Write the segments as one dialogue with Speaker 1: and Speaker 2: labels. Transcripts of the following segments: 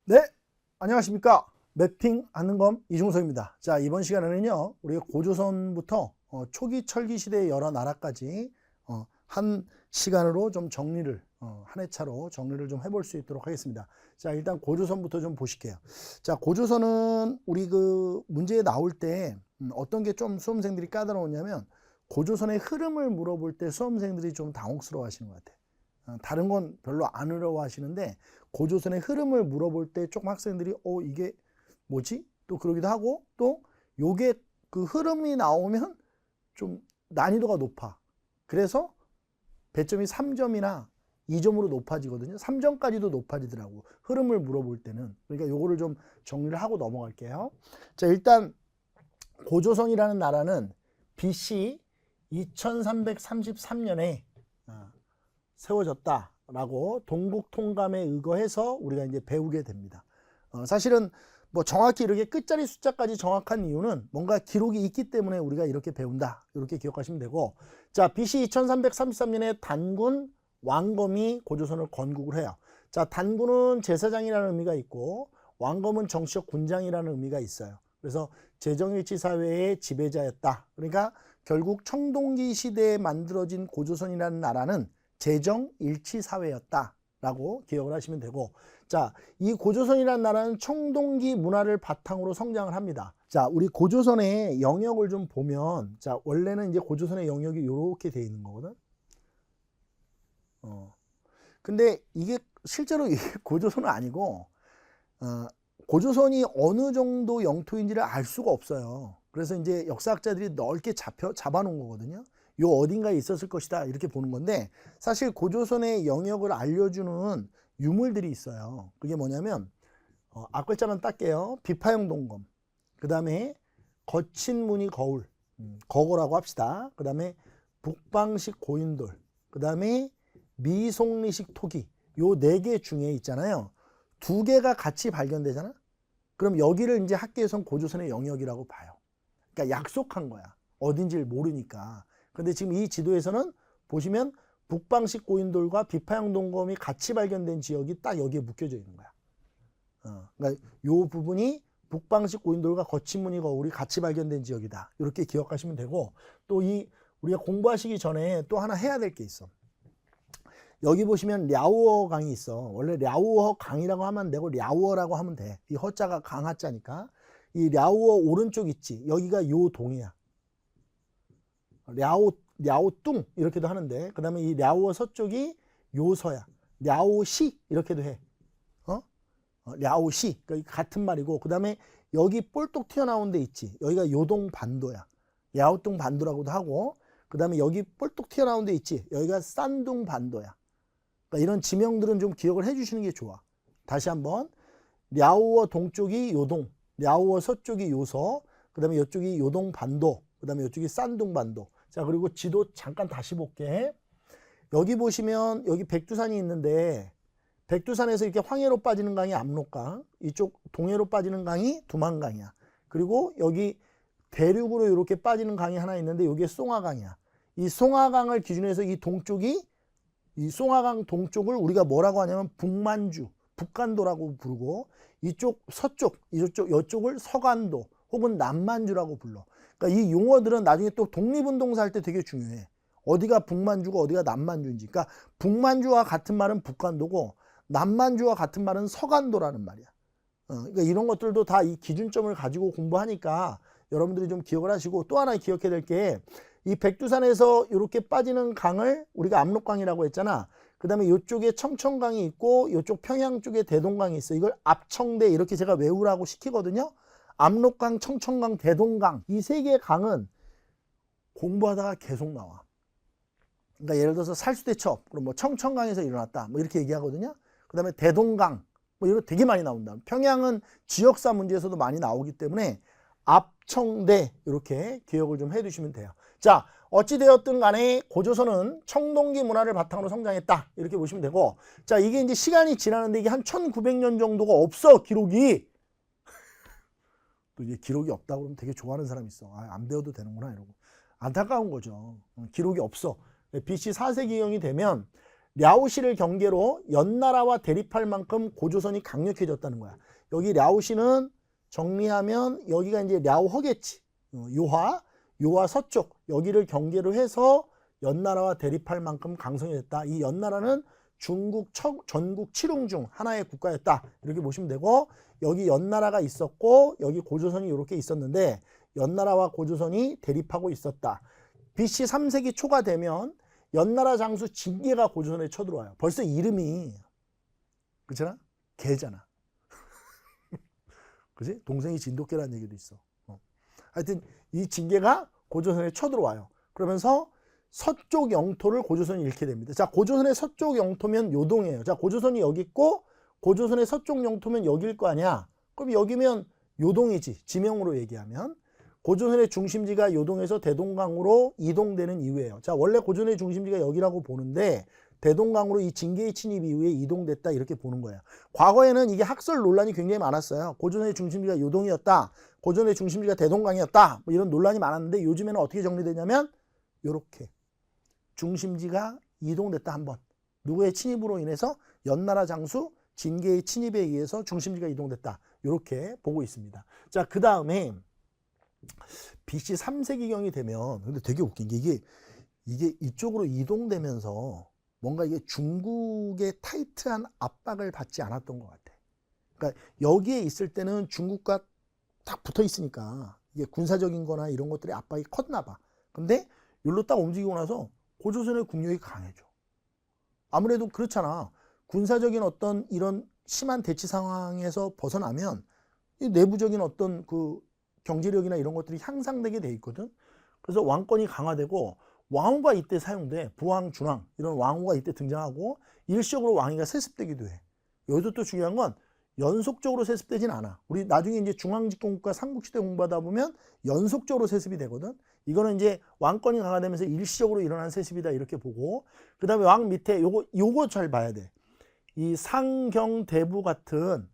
Speaker 1: 네, 안녕하십니까. 매핑 하는 검 이중석입니다. 자, 이번 시간에는요, 우리가 고조선부터 초기 철기 시대의 여러 나라까지 한 시간으로 좀 정리를, 한 회차로 정리를 좀 해볼 수 있도록 하겠습니다. 자, 일단 고조선부터 좀 보실게요. 자, 고조선은 우리 그 문제에 나올 때 어떤 게 좀 수험생들이 까다로웠냐면, 고조선의 흐름을 물어볼 때 수험생들이 좀 당혹스러워 하시는 것 같아요. 다른 건 별로 안 어려워 하시는데, 고조선의 흐름을 물어볼 때 조금 학생들이 이게 뭐지? 또 그러기도 하고, 또 요게 그 흐름이 나오면 좀 난이도가 높아. 그래서 배점이 3점이나 2점으로 높아지거든요. 3점까지도 높아지더라고. 흐름을 물어볼 때는. 그러니까 요거를 좀 정리를 하고 넘어갈게요. 자, 일단 고조선이라는 나라는 BC 2333년에 세워졌다라고 동국통감에 의거해서 우리가 이제 배우게 됩니다. 사실은 뭐 정확히 이렇게 끝자리 숫자까지 정확한 이유는 뭔가 기록이 있기 때문에 우리가 이렇게 배운다. 이렇게 기억하시면 되고, 자, BC 2333년에 단군 왕검이 고조선을 건국을 해요. 자, 단군은 제사장이라는 의미가 있고 왕검은 정치적 군장이라는 의미가 있어요. 그래서 재정일치 사회의 지배자였다. 그러니까 결국 청동기 시대에 만들어진 고조선이라는 나라는 재정일치 사회였다라고 기억을 하시면 되고, 자, 이 고조선이라는 나라는 청동기 문화를 바탕으로 성장을 합니다. 자, 우리 고조선의 영역을 좀 보면, 자, 원래는 이제 고조선의 영역이 이렇게 돼 있는 거거든. 근데 이게 실제로 이게 고조선은 아니고, 고조선이 어느 정도 영토인지를 알 수가 없어요. 그래서 이제 역사학자들이 넓게 잡아놓은 거거든요. 요 어딘가에 있었을 것이다 이렇게 보는 건데, 사실 고조선의 영역을 알려주는 유물들이 있어요. 그게 뭐냐면 앞글자만 딸게요. 비파형 동검, 그 다음에 거친 무늬 거울, 거거라고 합시다. 그 다음에 북방식 고인돌, 그 다음에 미송리식 토기. 요 4개 중에 있잖아요. 2개가 같이 발견되잖아. 그럼 여기를 이제 학계에선 고조선의 영역이라고 봐요. 그러니까 약속한 거야. 어딘지를 모르니까. 근데 지금 이 지도에서는 보시면 북방식 고인돌과 비파형 동검이 같이 발견된 지역이 딱 여기에 묶여져 있는 거야. 그러니까 이 부분이 북방식 고인돌과 거친 무늬 거울이 같이 발견된 지역이다. 이렇게 기억하시면 되고, 또 우리가 공부하시기 전에 또 하나 해야 될 게 있어. 여기 보시면 랴오어 강이 있어. 원래 랴오어 강이라고 하면 안 되고 랴오어라고 하면 돼. 이 허자가 강하자니까. 이 랴오어 오른쪽 있지. 여기가 요 동이야. 랴오뚱 이렇게도 하는데, 그 다음에 이 랴오어 서쪽이 요서야. 랴오시 이렇게도 해. 랴오시. 그러니까 같은 말이고, 그 다음에 여기 볼록 튀어나온 데 있지. 여기가 요동 반도야. 랴오뚱 반도라고도 하고, 그 다음에 여기 볼록 튀어나온 데 있지. 여기가 산둥 반도야. 그러니까 이런 지명들은 좀 기억을 해주시는 게 좋아. 다시 한번, 랴오어 동쪽이 요동, 랴오어 서쪽이 요서, 그 다음에 이쪽이 요동 반도, 그 다음에 이쪽이 산둥 반도. 자, 그리고 지도 잠깐 다시 볼게. 여기 보시면 여기 백두산이 있는데, 백두산에서 이렇게 황해로 빠지는 강이 압록강, 이쪽 동해로 빠지는 강이 두만강이야. 그리고 여기 대륙으로 이렇게 빠지는 강이 하나 있는데, 여기에 송하강이야. 이 송하강을 기준으로 해서 이 송하강 동쪽을 우리가 뭐라고 하냐면 북만주, 북간도라고 부르고, 이쪽 서쪽, 이쪽을 서간도 혹은 남만주라고 불러. 그러니까 이 용어들은 나중에 또 독립운동사 할 때 되게 중요해. 어디가 북만주고 어디가 남만주인지. 그러니까 북만주와 같은 말은 북간도고 남만주와 같은 말은 서간도라는 말이야. 그러니까 이런 것들도 다 이 기준점을 가지고 공부하니까 여러분들이 좀 기억을 하시고, 또 하나 기억해야 될 게, 이 백두산에서 이렇게 빠지는 강을 우리가 압록강이라고 했잖아. 그 다음에 이쪽에 청천강이 있고 이쪽 평양 쪽에 대동강이 있어. 이걸 압청대 이렇게 제가 외우라고 시키거든요. 압록강, 청천강, 대동강, 이 3개의 강은 공부하다가 계속 나와. 그러니까 예를 들어서 살수대첩, 그럼 뭐 청천강에서 일어났다, 뭐 이렇게 얘기하거든요. 그 다음에 대동강, 뭐 이런 거 되게 많이 나온다. 평양은 지역사 문제에서도 많이 나오기 때문에 압청대 이렇게 기억을 좀 해두시면 돼요. 자, 어찌되었든 간에 고조선은 청동기 문화를 바탕으로 성장했다 이렇게 보시면 되고, 자, 이게 이제 시간이 지나는데 이게 한 1900년 정도가 없어, 기록이. 또 이제 기록이 없다고 그러면 되게 좋아하는 사람이 있어. 안 배워도 되는구나 이러고. 안타까운 거죠. 기록이 없어. BC 4세기경이 되면 랴오시를 경계로 연나라와 대립할 만큼 고조선이 강력해졌다는 거야. 여기 랴오시는 정리하면 여기가 이제 랴오허겠지. 요하 서쪽 여기를 경계로 해서 연나라와 대립할 만큼 강성해졌다. 이 연나라는 중국 전국 칠흥 중 하나의 국가였다. 이렇게 보시면 되고, 여기 연나라가 있었고 여기 고조선이 이렇게 있었는데 연나라와 고조선이 대립하고 있었다. BC 3세기 초가 되면 연나라 장수 진계가 고조선에 쳐들어와요. 벌써 이름이 그렇잖아? 개잖아. 그지? 동생이 진돗개라는 얘기도 있어. 하여튼 이 진계가 고조선에 쳐들어와요. 그러면서 서쪽 영토를 고조선이 잃게 됩니다. 자, 고조선의 서쪽 영토면 요동이에요. 자, 고조선이 여기 있고 고조선의 서쪽 영토면 여기일 거 아니야. 그럼 여기면 요동이지. 지명으로 얘기하면. 고조선의 중심지가 요동에서 대동강으로 이동되는 이유예요. 자, 원래 고조선의 중심지가 여기라고 보는데 대동강으로 이 진계의 침입 이후에 이동됐다 이렇게 보는 거예요. 과거에는 이게 학설 논란이 굉장히 많았어요. 고조선의 중심지가 요동이었다. 고조선의 중심지가 대동강이었다. 뭐 이런 논란이 많았는데 요즘에는 어떻게 정리되냐면 이렇게 중심지가 이동됐다 한번. 누구의 침입으로 인해서 연나라 장수 진계의 침입에 의해서 중심지가 이동됐다. 이렇게 보고 있습니다. 자, 그 다음에 BC 3세기경이 되면, 근데 되게 웃긴 게 이게 이쪽으로 이동되면서 뭔가 이게 중국의 타이트한 압박을 받지 않았던 것 같아. 그러니까 여기에 있을 때는 중국과 딱 붙어 있으니까 이게 군사적인 거나 이런 것들의 압박이 컸나 봐. 근데 여기로 딱 움직이고 나서 고조선의 국력이 강해져. 아무래도 그렇잖아. 군사적인 어떤 이런 심한 대치 상황에서 벗어나면 이 내부적인 어떤 그 경제력이나 이런 것들이 향상되게 돼 있거든. 그래서 왕권이 강화되고 왕후가 이때 사용돼. 부왕, 준왕 이런 왕후가 이때 등장하고 일시적으로 왕위가 세습되기도 해. 여기서 또 중요한 건 연속적으로 세습되진 않아. 우리 나중에 이제 중앙집권국가 삼국시대 공부하다 보면 연속적으로 세습이 되거든. 이거는 이제 왕권이 강화되면서 일시적으로 일어난 세습이다 이렇게 보고, 그 다음에 왕 밑에 요거 잘 봐야 돼. 이 상경대부 같은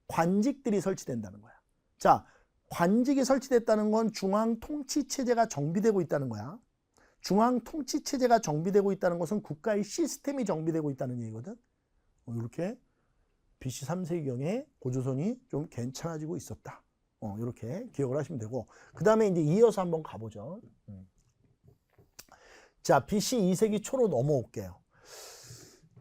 Speaker 1: 관직들이 설치된다는 거야. 자, 관직이 설치됐다는 건 중앙 통치 체제가 정비되고 있다는 거야. 중앙 통치 체제가 정비되고 있다는 것은 국가의 시스템이 정비되고 있다는 얘기거든. 이렇게 BC 3세기경에 고조선이 좀 괜찮아지고 있었다. 이렇게 기억을 하시면 되고, 그 다음에 이제 이어서 한번 가보죠. 자, BC 2세기 초로 넘어올게요.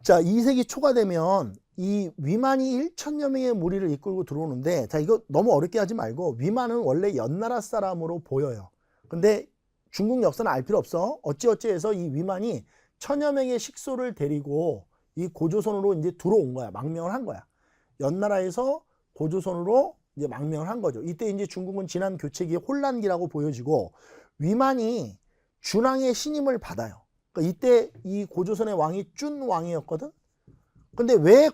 Speaker 1: 자, 2세기 초가 되면 이 위만이 1천여 명의 무리를 이끌고 들어오는데, 자, 이거 너무 어렵게 하지 말고 위만은 원래 연나라 사람으로 보여요. 근데 중국 역사는 알 필요 없어. 어찌어찌해서 이 위만이 천여 명의 식소를 데리고 이 고조선으로 이제 들어온 거야. 망명을 한 거야. 연나라에서 고조선으로 이제 망명을 한 거죠. 이때 이제 중국은 지난 교체기의 혼란기라고 보여지고, 위만이 준왕의 신임을 받아요. 그러니까 이때 이 고조선의 왕이 준왕이었거든. 근데 왜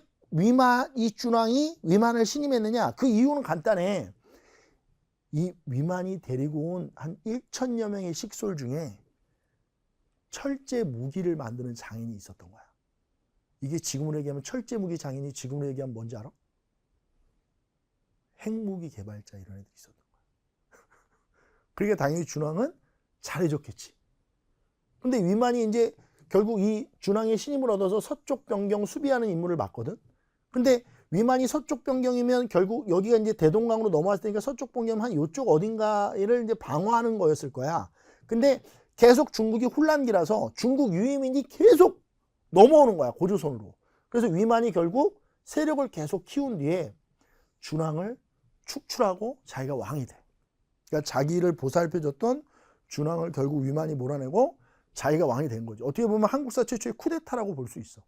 Speaker 1: 이 준왕이 위만을 신임했느냐? 그 이유는 간단해. 이 위만이 데리고 온 한 1천여 명의 식솔 중에 철제 무기를 만드는 장인이 있었던 거야. 이게 지금으로 얘기하면 철제 무기 장인이 지금으로 얘기하면 뭔지 알아? 핵무기 개발자 이런 애들이 있었던 거야. 그러니까 당연히 준왕은 잘해줬겠지. 근데 위만이 이제 결국 이 준왕의 신임을 얻어서 서쪽 변경 수비하는 임무를 맡거든. 근데 위만이 서쪽 변경이면 결국 여기가 이제 대동강으로 넘어왔을 테니까 서쪽 변경 한 이쪽 어딘가를 이제 방어하는 거였을 거야. 근데 계속 중국이 혼란기라서 중국 유이민이 계속 넘어오는 거야, 고조선으로. 그래서 위만이 결국 세력을 계속 키운 뒤에 준왕을 축출하고 자기가 왕이 돼. 그러니까 자기를 보살펴줬던 준왕을 결국 위만이 몰아내고 자기가 왕이 된 거죠. 어떻게 보면 한국사 최초의 쿠데타라고 볼 수 있어.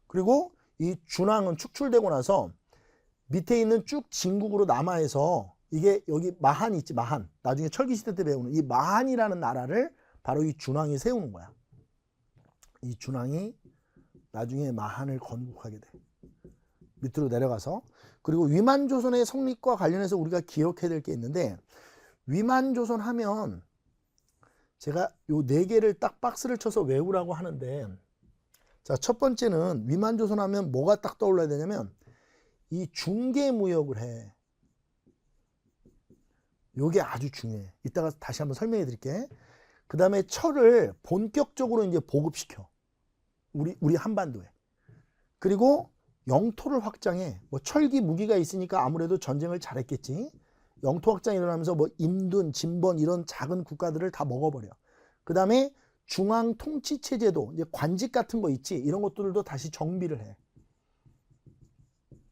Speaker 1: 그리고 이 준왕은 축출되고 나서 밑에 있는 쭉 진국으로 남하해서 이게 여기 마한이 있지, 마한. 나중에 철기시대 때 배우는 이 마한이라는 나라를 바로 이 준왕이 세우는 거야. 이 준왕이 나중에 마한을 건국하게 돼. 밑으로 내려가서. 그리고 위만조선의 성립과 관련해서 우리가 기억해야 될 게 있는데, 위만조선 하면 제가 요 네 개를 딱 박스를 쳐서 외우라고 하는데, 자, 첫 번째는 위만조선 하면 뭐가 딱 떠올라야 되냐면 이 중개무역을 해. 요게 아주 중요해. 이따가 다시 한번 설명해 드릴게. 그 다음에 철을 본격적으로 이제 보급시켜. 우리 한반도에. 그리고 영토를 확장해. 뭐 철기 무기가 있으니까 아무래도 전쟁을 잘했겠지. 영토 확장이 일어나면서 뭐 임둔, 진번 이런 작은 국가들을 다 먹어버려. 그 다음에 중앙 통치 체제도 이제 관직 같은 거 있지. 이런 것들도 다시 정비를 해.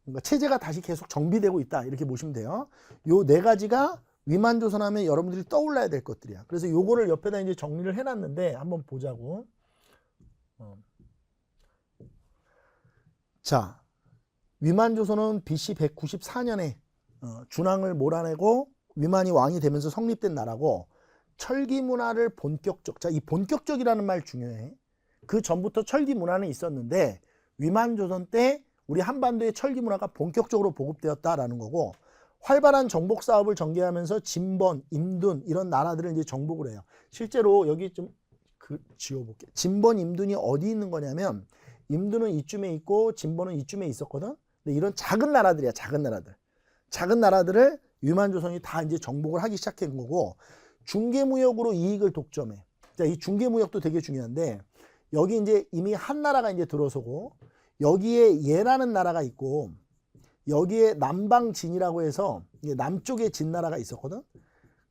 Speaker 1: 그러니까 체제가 다시 계속 정비되고 있다. 이렇게 보시면 돼요. 요 네 가지가 위만조선 하면 여러분들이 떠올라야 될 것들이야. 그래서 요거를 옆에다 이제 정리를 해놨는데 한번 보자고. 자, 위만조선은 BC 194년에 준왕을 몰아내고 위만이 왕이 되면서 성립된 나라고, 철기 문화를 본격적, 자, 이 본격적이라는 말 중요해. 그 전부터 철기 문화는 있었는데 위만조선 때 우리 한반도의 철기 문화가 본격적으로 보급되었다라는 거고, 활발한 정복 사업을 전개하면서 진번, 임둔 이런 나라들을 이제 정복을 해요. 실제로 여기 좀 지워볼게. 진번, 임둔이 어디 있는 거냐면, 임둔은 이쯤에 있고 진번은 이쯤에 있었거든. 근데 이런 작은 나라들이야, 작은 나라들. 작은 나라들을 위만조선이 다 이제 정복을 하기 시작한 거고, 중개무역으로 이익을 독점해. 자, 이 중개무역도 되게 중요한데, 여기 이제 이미 한 나라가 이제 들어서고, 여기에 예라는 나라가 있고, 여기에 남방진이라고 해서 남쪽에 진나라가 있었거든.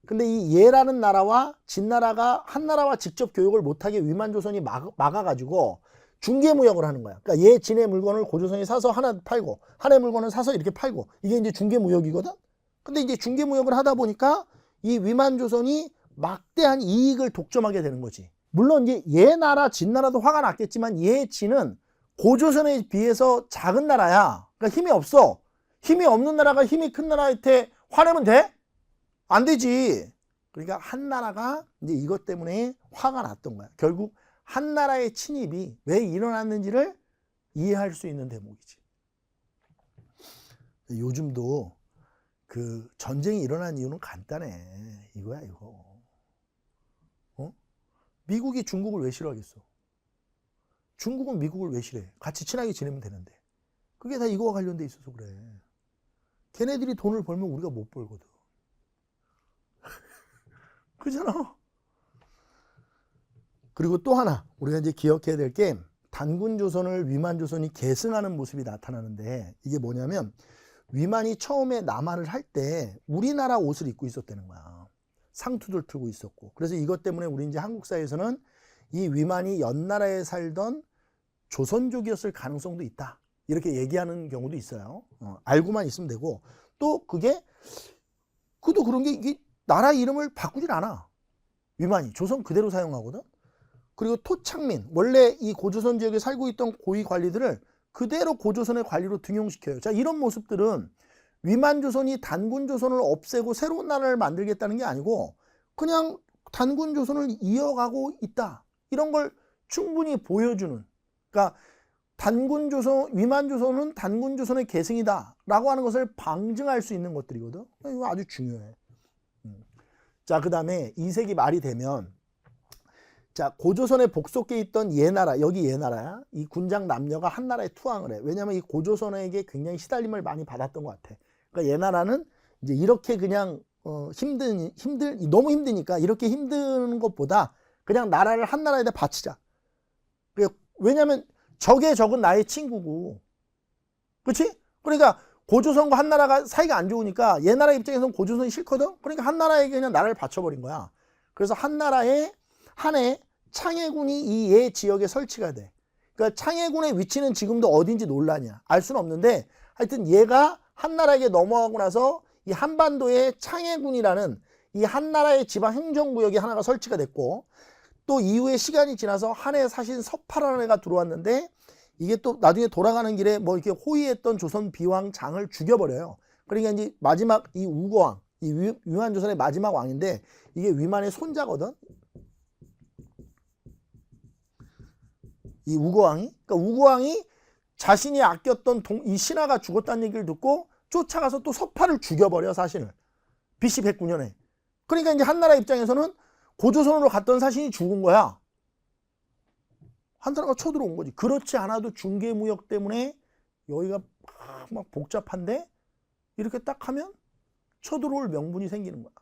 Speaker 1: 근데 이 예라는 나라와 진나라가 한 나라와 직접 교역을 못하게 위만조선이 막아가지고 중개무역을 하는 거야. 그러니까 예 진의 물건을 고조선이 사서 하나 팔고, 한의 물건을 사서 이렇게 팔고, 이게 이제 중개무역이거든. 근데 이제 중개무역을 하다 보니까 이 위만조선이 막대한 이익을 독점하게 되는 거지. 물론 이제 예 나라 진나라도 화가 났겠지만, 예 진은 고조선에 비해서 작은 나라야. 그러니까 힘이 없어. 힘이 없는 나라가 힘이 큰 나라한테 화내면 돼? 안 되지. 그러니까 한 나라가 이제 이것 때문에 화가 났던 거야. 결국 한 나라의 침입이 왜 일어났는지를 이해할 수 있는 대목이지. 요즘도 그 전쟁이 일어난 이유는 간단해. 이거야, 이거. 미국이 중국을 왜 싫어하겠어? 중국은 미국을 왜 싫어해? 같이 친하게 지내면 되는데. 그게 다 이거와 관련돼 있어서 그래. 걔네들이 돈을 벌면 우리가 못 벌거든. 그잖아. 그리고 또 하나 우리가 이제 기억해야 될 게, 단군조선을 위만조선이 계승하는 모습이 나타나는데, 이게 뭐냐면, 위만이 처음에 남하를 할 때 우리나라 옷을 입고 있었다는 거야. 상투들 틀고 있었고. 그래서 이것 때문에 우리 이제 한국 사회에서는 이 위만이 연나라에 살던 조선족이었을 가능성도 있다, 이렇게 얘기하는 경우도 있어요. 알고만 있으면 되고, 또 그게 그도 그런 게, 이게 나라 이름을 바꾸질 않아. 위만이 조선 그대로 사용하거든. 그리고 토착민, 원래 이 고조선 지역에 살고 있던 고위 관리들을 그대로 고조선의 관리로 등용시켜요. 자, 이런 모습들은 위만조선이 단군조선을 없애고 새로운 나라를 만들겠다는 게 아니고, 그냥 단군조선을 이어가고 있다, 이런 걸 충분히 보여주는, 그러니까 위만조선은 단군조선의 계승이다 라고 하는 것을 방증할 수 있는 것들이거든. 이거 아주 중요해. 자, 그 다음에 2세기 말이 되면, 자, 고조선에 복속해 있던 예나라, 여기 예나라야. 이 군장 남녀가 한 나라에 투항을 해. 왜냐면 이 고조선에게 굉장히 시달림을 많이 받았던 것 같아. 그러니까 예나라는 이제 이렇게 그냥 너무 힘드니까, 이렇게 힘든 것보다 그냥 나라를 한 나라에다 바치자. 왜냐면 적의 적은 나의 친구고, 그렇지? 그러니까 고조선과 한 나라가 사이가 안 좋으니까 예나라 입장에서는 고조선이 싫거든. 그러니까 한 나라에게 그냥 나라를 바쳐버린 거야. 그래서 한 나라에 한해 창해군이 이 예 지역에 설치가 돼. 그러니까 창해군의 위치는 지금도 어딘지 논란이야. 알 수는 없는데, 하여튼 얘가 한 나라에게 넘어가고 나서 이 한반도에 창해군이라는 이 한 나라의 지방 행정구역이 하나가 설치가 됐고, 또 이후에 시간이 지나서 한해 사신 서파라는 애가 들어왔는데, 이게 또 나중에 돌아가는 길에 뭐 이렇게 호위했던 조선 비왕 장을 죽여버려요. 그러니까 이제 마지막 이 우거왕, 이 위만조선의 마지막 왕인데, 이게 위만의 손자거든. 이 우거왕이, 그러니까 우거왕이 자신이 아꼈던 이 신하가 죽었다는 얘기를 듣고 쫓아가서 또 서파를 죽여버려, 사신을. BC 109년에. 그러니까 이제 한나라 입장에서는 고조선으로 갔던 사신이 죽은 거야. 한나라가 쳐들어온 거지. 그렇지 않아도 중개무역 때문에 여기가 막 복잡한데, 이렇게 딱 하면 쳐들어올 명분이 생기는 거야.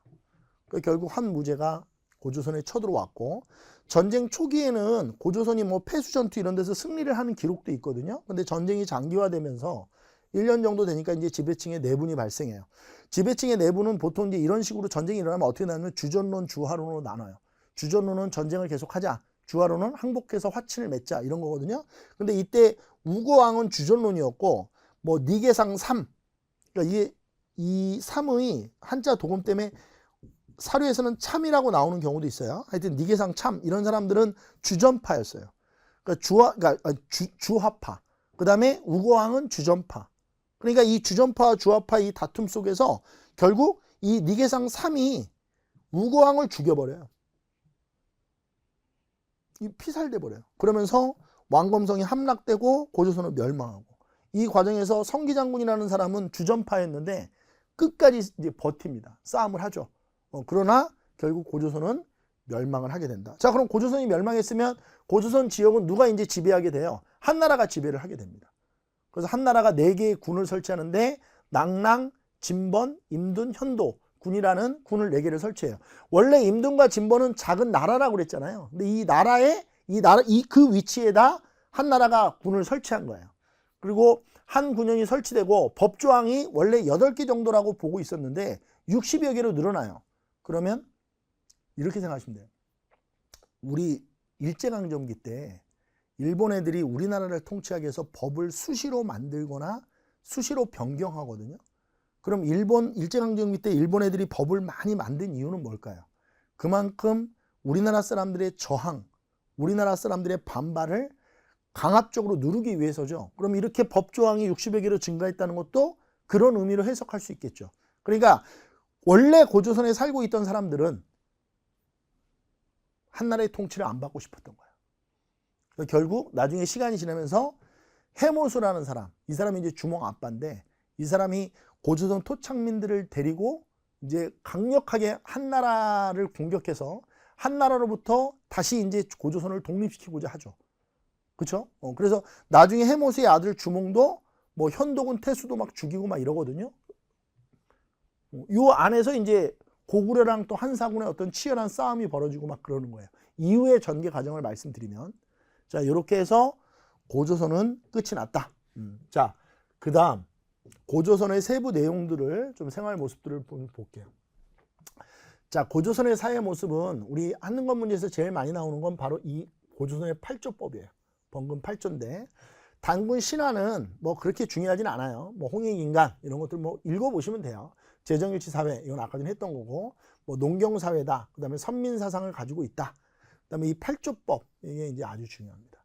Speaker 1: 그러니까 결국 한무제가 고조선에 쳐들어왔고, 전쟁 초기에는 고조선이 뭐 패수전투 이런 데서 승리를 하는 기록도 있거든요. 근데 전쟁이 장기화되면서 1년 정도 되니까 이제 지배층의 내분이 발생해요. 지배층의 내분은 보통 이제 이런 식으로 전쟁이 일어나면 어떻게 나냐면 주전론, 주하론으로 나눠요. 주전론은 전쟁을 계속하자, 주하론은 항복해서 화친을 맺자 이런 거거든요. 근데 이때 우고왕은 주전론이었고, 뭐 니계상 3, 그러니까 이게 이 3의 한자 도금 때문에 사료에서는 참이라고 나오는 경우도 있어요. 하여튼 니계상 참 이런 사람들은 주전파였어요. 그러니까 주화파. 그 다음에 우고왕은 주전파. 그러니까 이 주전파와 주화파 이 다툼 속에서 결국 이 니계상 3이 우고왕을 죽여버려요. 이 피살돼 버려요. 그러면서 왕검성이 함락되고 고조선은 멸망하고, 이 과정에서 성기장군이라는 사람은 주전파였는데 끝까지 이제 버팁니다. 싸움을 하죠. 그러나 결국 고조선은 멸망을 하게 된다. 자, 그럼 고조선이 멸망했으면 고조선 지역은 누가 이제 지배하게 돼요? 한나라가 지배를 하게 됩니다. 그래서 한나라가 4개의 군을 설치하는데 낙랑, 진번, 임둔, 현도 군이라는 군을 4개를 설치해요. 원래 임둔과 진번은 작은 나라라고 그랬잖아요. 근데 이 나라에 그 위치에다 한나라가 군을 설치한 거예요. 그리고 한 군영이 설치되고 법조항이 원래 8개 정도라고 보고 있었는데 60여 개로 늘어나요. 그러면 이렇게 생각하시면 돼요. 우리 일제강점기 때 일본 애들이 우리나라를 통치하기 위해서 법을 수시로 만들거나 수시로 변경하거든요. 그럼 일제강점기 때 일본 애들이 법을 많이 만든 이유는 뭘까요? 그만큼 우리나라 사람들의 저항, 우리나라 사람들의 반발을 강압적으로 누르기 위해서죠. 그럼 이렇게 법조항이 60여 개로 증가했다는 것도 그런 의미로 해석할 수 있겠죠. 그러니까 원래 고조선에 살고 있던 사람들은 한나라의 통치를 안 받고 싶었던 거예요. 결국 나중에 시간이 지나면서 해모수라는 사람, 이 사람이 이제 주몽 아빠인데, 이 사람이 고조선 토착민들을 데리고 이제 강력하게 한나라를 공격해서 한나라로부터 다시 이제 고조선을 독립시키고자 하죠. 그렇죠? 그래서 나중에 해모수의 아들 주몽도 뭐 현독은 태수도 막 죽이고 막 이러거든요. 요 안에서 이제 고구려랑 또 한사군의 어떤 치열한 싸움이 벌어지고 막 그러는 거예요. 이후의 전개 과정을 말씀드리면, 자, 이렇게 해서 고조선은 끝이 났다. 자, 그 다음 고조선의 세부 내용들을 좀 생활 모습들을 볼게요. 자, 고조선의 사회 모습은 우리 한능건 문제에서 제일 많이 나오는 건 바로 이 고조선의 8조법이에요. 번금 8조인데, 단군 신화는 뭐 그렇게 중요하진 않아요. 뭐 홍익인간 이런 것들 뭐 읽어보시면 돼요. 재정일치 사회, 이건 아까 전에 했던 거고, 뭐 농경사회다, 그 다음에 선민사상을 가지고 있다, 그 다음에 이 8조법, 이게 이제 아주 중요합니다.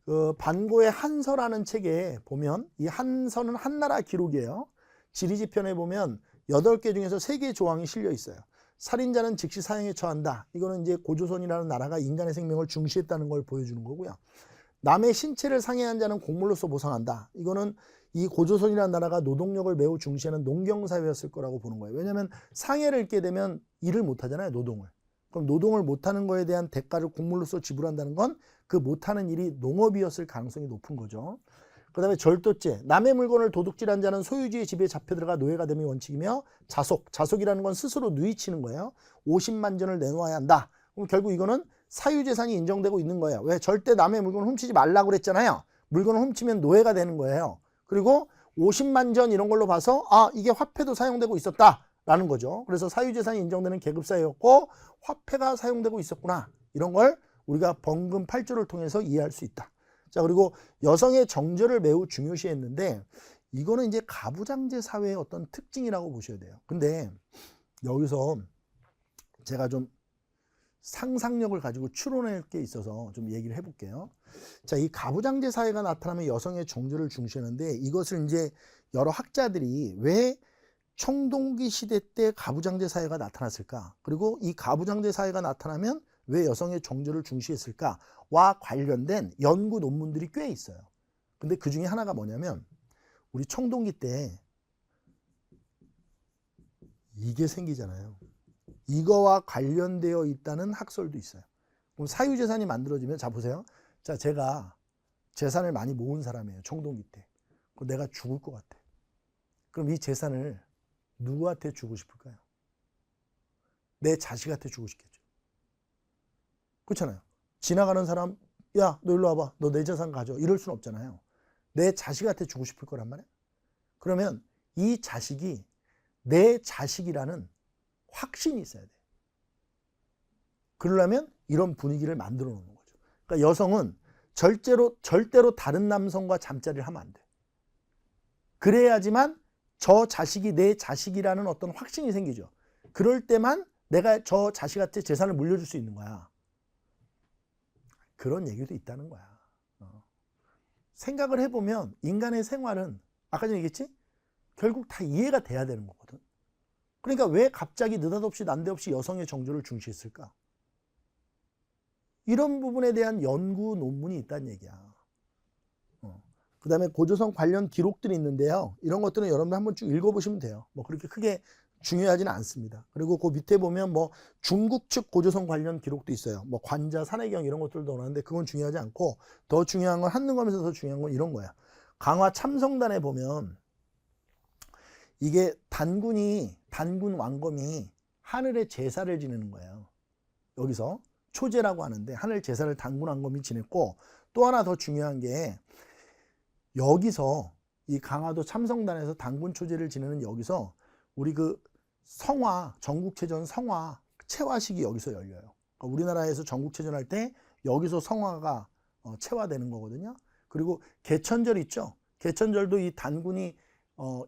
Speaker 1: 그 반고의 한서라는 책에 보면, 이 한서는 한나라 기록이에요. 지리지편에 보면 8개 중에서 3개의 조항이 실려 있어요. 살인자는 즉시 사형에 처한다. 이거는 이제 고조선이라는 나라가 인간의 생명을 중시했다는 걸 보여주는 거고요. 남의 신체를 상해한 자는 곡물로서 보상한다. 이거는 이 고조선이라는 나라가 노동력을 매우 중시하는 농경사회였을 거라고 보는 거예요. 왜냐하면 상해를 입게 되면 일을 못하잖아요, 노동을. 그럼 노동을 못하는 거에 대한 대가를 곡물로서 지불한다는 건 그 못하는 일이 농업이었을 가능성이 높은 거죠. 그 다음에 절도죄, 남의 물건을 도둑질한 자는 소유주의 집에 잡혀들어가 노예가 됨이 원칙이며, 자속이라는 건 스스로 누이치는 거예요. 50만 전을 내놓아야 한다. 그럼 결국 이거는 사유재산이 인정되고 있는 거예요. 왜? 절대 남의 물건을 훔치지 말라고 그랬잖아요. 물건을 훔치면 노예가 되는 거예요. 그리고 50만 전 이런 걸로 봐서 이게 화폐도 사용되고 있었다라는 거죠. 그래서 사유재산이 인정되는 계급사회였고 화폐가 사용되고 있었구나. 이런 걸 우리가 번금 8조를 통해서 이해할 수 있다. 자, 그리고 여성의 정절을 매우 중요시했는데, 이거는 이제 가부장제 사회의 어떤 특징이라고 보셔야 돼요. 근데 여기서 제가 좀 상상력을 가지고 추론할 게 있어서 좀 얘기를 해볼게요. 자, 이 가부장제 사회가 나타나면 여성의 정절을 중시하는데, 이것을 이제 여러 학자들이 왜 청동기 시대 때 가부장제 사회가 나타났을까? 그리고 이 가부장제 사회가 나타나면 왜 여성의 정절을 중시했을까와 관련된 연구 논문들이 꽤 있어요. 근데 그 중에 하나가 뭐냐면, 우리 청동기 때 이게 생기잖아요. 이거와 관련되어 있다는 학설도 있어요. 그럼 사유재산이 만들어지면, 자 보세요. 자, 제가 재산을 많이 모은 사람이에요. 청동기 때. 그럼 내가 죽을 것 같아. 그럼 이 재산을 누구한테 주고 싶을까요? 내 자식한테 주고 싶겠죠. 그렇잖아요. 지나가는 사람, 야, 너 일로 와봐. 너 내 재산 가져. 이럴 순 없잖아요. 내 자식한테 주고 싶을 거란 말이야. 그러면 이 자식이 내 자식이라는 확신이 있어야 돼. 그러려면 이런 분위기를 만들어 놓는 거죠. 그러니까 여성은 절대로 다른 남성과 잠자리를 하면 안 돼. 그래야지만 저 자식이 내 자식이라는 어떤 확신이 생기죠. 그럴 때만 내가 저 자식한테 재산을 물려줄 수 있는 거야. 그런 얘기도 있다는 거야. 생각을 해보면 인간의 생활은 아까 전에 얘기했지? 결국 다 이해가 돼야 되는 거거든. 그러니까 왜 갑자기 느닷없이 난데없이 여성의 정조를 중시했을까? 이런 부분에 대한 연구 논문이 있다는 얘기야. 그 다음에 고조선 관련 기록들이 있는데요. 이런 것들은 여러분들 한번 쭉 읽어보시면 돼요. 뭐 그렇게 크게 중요하지는 않습니다. 그리고 그 밑에 보면 뭐 중국 측 고조선 관련 기록도 있어요. 뭐 관자, 산해경 이런 것들도 나오는데 그건 중요하지 않고 더 중요한 건 한능검에서 더 중요한 건 이런 거야. 강화 참성단에 보면 이게 단군 왕검이 하늘에 제사를 지내는 거예요. 여기서 초제라고 하는데 하늘 제사를 단군 왕검이 지냈고 또 하나 더 중요한 게 여기서 이 강화도 참성단에서 단군 초제를 지내는 여기서 우리 그 성화, 전국체전 성화, 체화식이 여기서 열려요. 그러니까 우리나라에서 전국체전 할 때 여기서 성화가 체화되는 거거든요. 그리고 개천절 있죠. 개천절도 이 단군이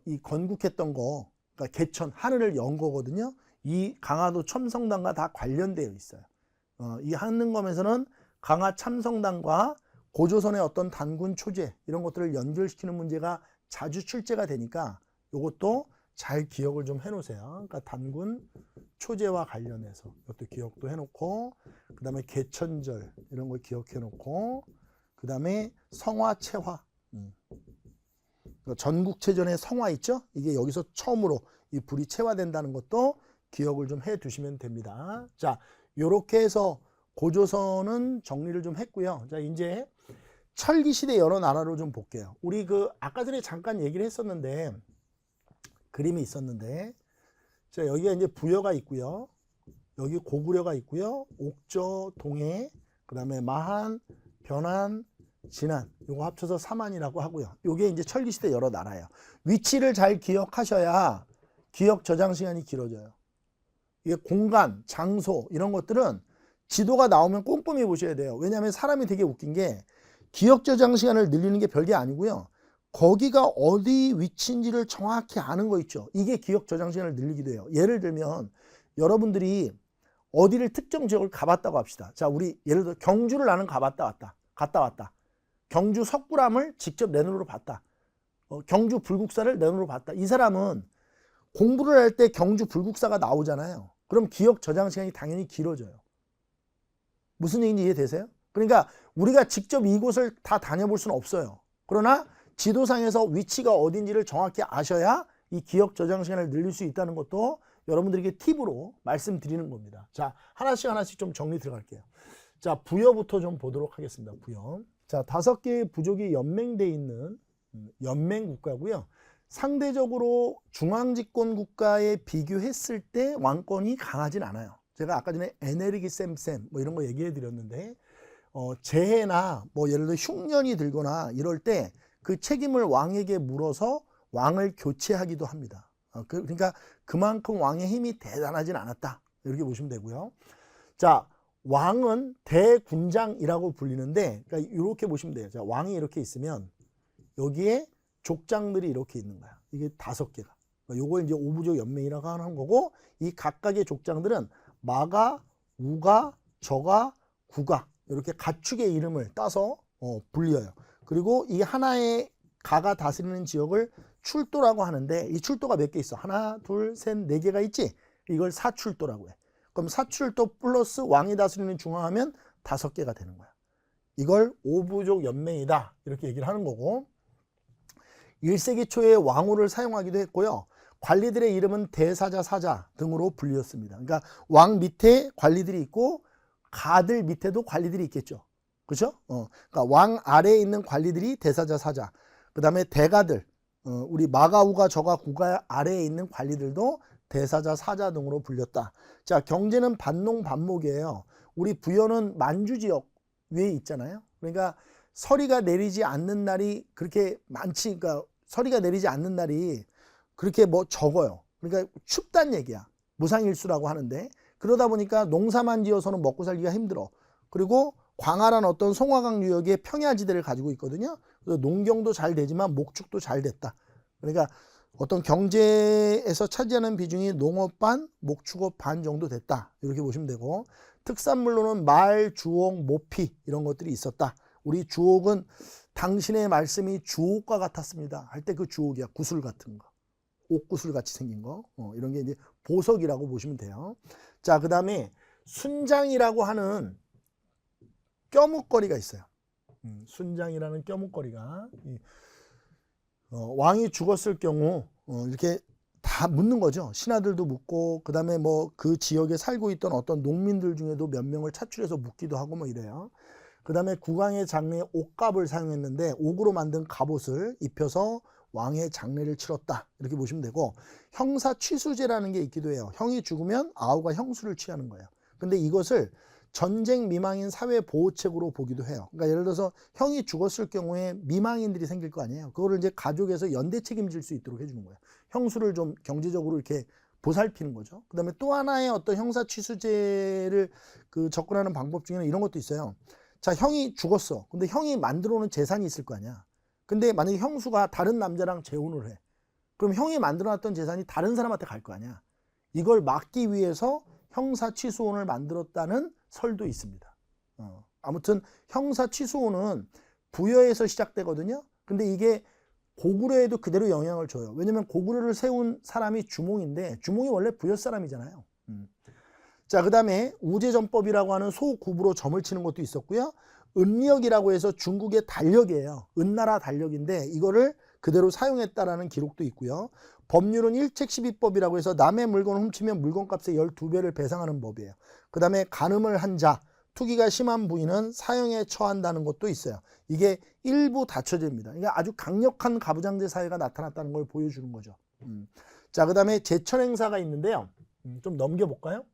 Speaker 1: 이 건국했던 거, 그러니까 개천, 하늘을 연 거거든요. 이 강화도 참성단과 다 관련되어 있어요. 이 한능검에서는 강화 참성단과 고조선의 어떤 단군 초제 이런 것들을 연결시키는 문제가 자주 출제가 되니까 이것도 잘 기억을 좀 해놓으세요. 그러니까 단군 초제와 관련해서 이것도 기억도 해놓고 그 다음에 개천절 이런 걸 기억해놓고 그 다음에 성화 체화 전국체전의 성화 있죠? 이게 여기서 처음으로 이 불이 체화된다는 것도 기억을 좀 해두시면 됩니다. 자, 요렇게 해서 고조선은 정리를 좀 했고요. 자, 이제 철기시대 여러 나라로 좀 볼게요. 우리 그 아까 전에 잠깐 얘기를 했었는데 그림이 있었는데 자, 여기가 이제 부여가 있고요. 여기 고구려가 있고요. 옥저, 동해, 그 다음에 마한, 변한, 진안 요거 합쳐서 삼한이라고 하고요. 요게 이제 철기시대 여러 나라예요. 위치를 잘 기억하셔야 기억 저장 시간이 길어져요. 이게 공간, 장소 이런 것들은 지도가 나오면 꼼꼼히 보셔야 돼요. 왜냐하면 사람이 되게 웃긴 게 기억 저장 시간을 늘리는 게 별게 아니고요. 거기가 어디 위치인지를 정확히 아는 거 있죠. 이게 기억 저장 시간을 늘리기도 해요. 예를 들면 여러분들이 어디를 특정 지역을 가봤다고 합시다. 자, 우리 예를 들어 경주를 나는 갔다 왔다. 경주 석굴암을 직접 내 눈으로 봤다. 경주 불국사를 내 눈으로 봤다. 이 사람은 공부를 할 때 경주 불국사가 나오잖아요. 그럼 기억 저장 시간이 당연히 길어져요. 무슨 얘기인지 이해되세요? 그러니까 우리가 직접 이곳을 다 다녀볼 수는 없어요. 그러나 지도상에서 위치가 어딘지를 정확히 아셔야 이 기억 저장 시간을 늘릴 수 있다는 것도 여러분들에게 팁으로 말씀드리는 겁니다. 자, 하나씩 좀 정리 들어갈게요. 자, 부여부터 좀 보도록 하겠습니다. 부여. 자, 5개의 부족이 연맹되어 있는 연맹 국가고요. 상대적으로 중앙집권 국가에 비교했을 때 왕권이 강하진 않아요. 제가 아까 전에 에네르기 셈셈 뭐 이런 거 얘기해 드렸는데 재해나 뭐 예를 들어 흉년이 들거나 이럴 때 그 책임을 왕에게 물어서 왕을 교체하기도 합니다. 그러니까 그만큼 왕의 힘이 대단하진 않았다. 이렇게 보시면 되고요. 자, 왕은 대군장이라고 불리는데 그러니까 이렇게 보시면 돼요. 자, 왕이 이렇게 있으면 여기에 족장들이 이렇게 있는 거야. 이게 5개가. 요걸 이제 오부족 연맹이라고 하는 거고 이 각각의 족장들은 마가, 우가, 저가, 구가 이렇게 가축의 이름을 따서 불려요. 그리고 이 하나의 가가 다스리는 지역을 출도라고 하는데 이 출도가 몇 개 있어? 하나, 둘, 셋, 4개가 있지? 이걸 사출도라고 해. 그럼 사출도 플러스 왕이 다스리는 중앙하면 5개가 되는 거야. 이걸 오부족 연맹이다. 이렇게 얘기를 하는 거고 1세기 초에 왕호를 사용하기도 했고요. 관리들의 이름은 대사자, 사자 등으로 불렸습니다. 그러니까 왕 밑에 관리들이 있고 가들 밑에도 관리들이 있겠죠. 그렇죠? 그러니까 왕 아래에 있는 관리들이 대사자, 사자. 그 다음에 대가들, 우리 마가, 우가, 저가, 구가 아래에 있는 관리들도 대사자, 사자 등으로 불렸다. 자, 경제는 반농 반목이에요. 우리 부여는 만주 지역 위에 있잖아요. 그러니까 서리가 내리지 않는 날이 그렇게 많지, 그러니까 서리가 내리지 않는 날이 그렇게 뭐 적어요. 그러니까 춥단 얘기야. 무상일수라고 하는데, 그러다 보니까 농사만 지어서는 먹고 살기가 힘들어. 그리고 광활한 어떤 송화강 유역의 평야지대를 가지고 있거든요. 그래서 농경도 잘 되지만 목축도 잘 됐다. 그러니까 어떤 경제에서 차지하는 비중이 농업 반, 목축업 반 정도 됐다. 이렇게 보시면 되고, 특산물로는 말, 주옥, 모피 이런 것들이 있었다. 우리 주옥은 당신의 말씀이 주옥과 같았습니다. 할 때 그 주옥이야. 구슬 같은 거. 옥구슬 같이 생긴 거. 이런 게 이제 보석이라고 보시면 돼요. 자, 그 다음에 순장이라고 하는 껴묵거리가 있어요. 순장이라는 껴묵거리가 왕이 죽었을 경우 이렇게 다 묻는 거죠. 신하들도 묻고, 그 다음에 뭐 그 지역에 살고 있던 어떤 농민들 중에도 몇 명을 차출해서 묻기도 하고 뭐 이래요. 그 다음에 국왕의 장례에 옥갑을 사용했는데 옥으로 만든 갑옷을 입혀서 왕의 장례를 치렀다. 이렇게 보시면 되고, 형사 취수제라는 게 있기도 해요. 형이 죽으면 아우가 형수를 취하는 거예요. 근데 이것을 전쟁 미망인 사회 보호책으로 보기도 해요. 그러니까 예를 들어서 형이 죽었을 경우에 미망인들이 생길 거 아니에요. 그거를 이제 가족에서 연대 책임질 수 있도록 해주는 거예요. 형수를 좀 경제적으로 이렇게 보살피는 거죠. 그 다음에 또 하나의 어떤 형사 취수제를 접근하는 방법 중에는 이런 것도 있어요. 자, 형이 죽었어. 근데 형이 만들어 놓은 재산이 있을 거 아니야. 근데 만약에 형수가 다른 남자랑 재혼을 해. 그럼 형이 만들어 놨던 재산이 다른 사람한테 갈 거 아니야. 이걸 막기 위해서 형사취소원을 만들었다는 설도 있습니다. 아무튼 형사취소원은 부여에서 시작되거든요. 근데 이게 고구려에도 그대로 영향을 줘요. 왜냐면 고구려를 세운 사람이 주몽인데 주몽이 원래 부여 사람이잖아요. 자, 그 다음에 우제전법이라고 하는 소구부로 점을 치는 것도 있었고요. 은력이라고 해서 중국의 달력이에요. 은나라 달력인데 이거를 그대로 사용했다라는 기록도 있고요. 법률은 일책십이법이라고 해서 남의 물건을 훔치면 물건값의 12배를 배상하는 법이에요. 그 다음에 간음을 한 자, 투기가 심한 부인은 사형에 처한다는 것도 있어요. 이게 일부 다처제입니다. 그러니까 아주 강력한 가부장제 사회가 나타났다는 걸 보여주는 거죠. 자, 그 다음에 제천행사가 있는데요. 좀 넘겨볼까요?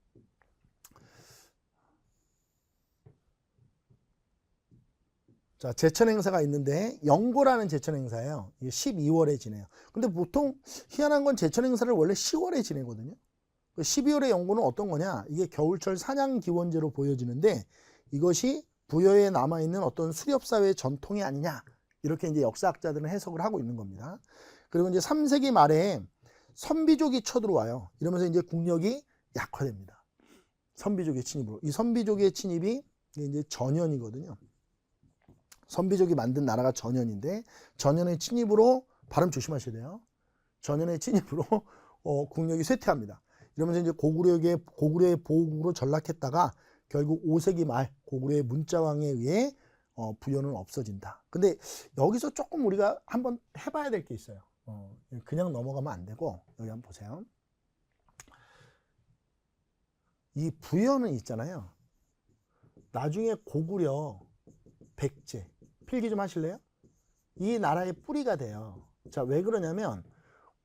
Speaker 1: 자, 제천행사가 있는데 영고라는 제천행사예요. 이게 12월에 지내요. 근데 보통 희한한 건 제천행사를 원래 10월에 지내거든요. 12월의 영고는 어떤 거냐? 이게 겨울철 사냥기원제로 보여지는데 이것이 부여에 남아있는 어떤 수렵사회의 전통이 아니냐, 이렇게 이제 역사학자들은 해석을 하고 있는 겁니다. 그리고 이제 3세기 말에 선비족이 쳐들어와요. 이러면서 이제 국력이 약화됩니다. 선비족의 침입으로. 이 선비족의 침입이 이제 전현이거든요. 선비족이 만든 나라가 전현인데 전현의 침입으로, 발음 조심하셔야 돼요. 전현의 침입으로 국력이 쇠퇴합니다. 이러면서 이제 고구려의 보국으로 전락했다가 결국 5세기 말 고구려의 문자왕에 의해 부여는 없어진다. 근데 여기서 조금 우리가 한번 해봐야 될 게 있어요. 그냥 넘어가면 안 되고, 여기 한번 보세요. 이 부여는 있잖아요. 나중에 고구려, 백제, 필기 좀 하실래요? 이 나라의 뿌리가 돼요. 자, 왜 그러냐면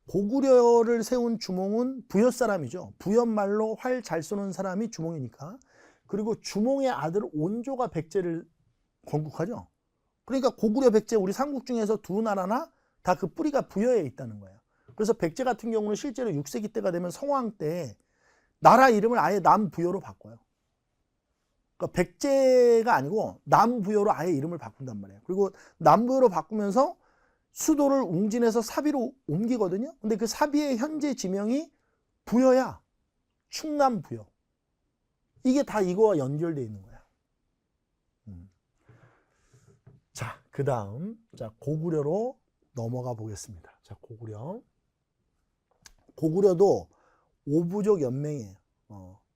Speaker 1: 고구려를 세운 주몽은 부여 사람이죠. 부여말로 활 잘 쏘는 사람이 주몽이니까. 그리고 주몽의 아들 온조가 백제를 건국하죠. 그러니까 고구려, 백제, 우리 삼국 중에서 두 나라나 다 그 뿌리가 부여에 있다는 거예요. 그래서 백제 같은 경우는 실제로 6세기 때가 되면 성왕 때 나라 이름을 아예 남부여로 바꿔요. 그러니까 백제가 아니고 남부여로 아예 이름을 바꾼단 말이에요. 그리고 남부여로 바꾸면서 수도를 웅진에서 사비로 옮기거든요. 근데 그 사비의 현재 지명이 부여야. 충남부여. 이게 다 이거와 연결되어 있는 거야. 자, 그 다음, 자, 고구려로 넘어가 보겠습니다. 자, 고구려도 5부족 연맹이에요.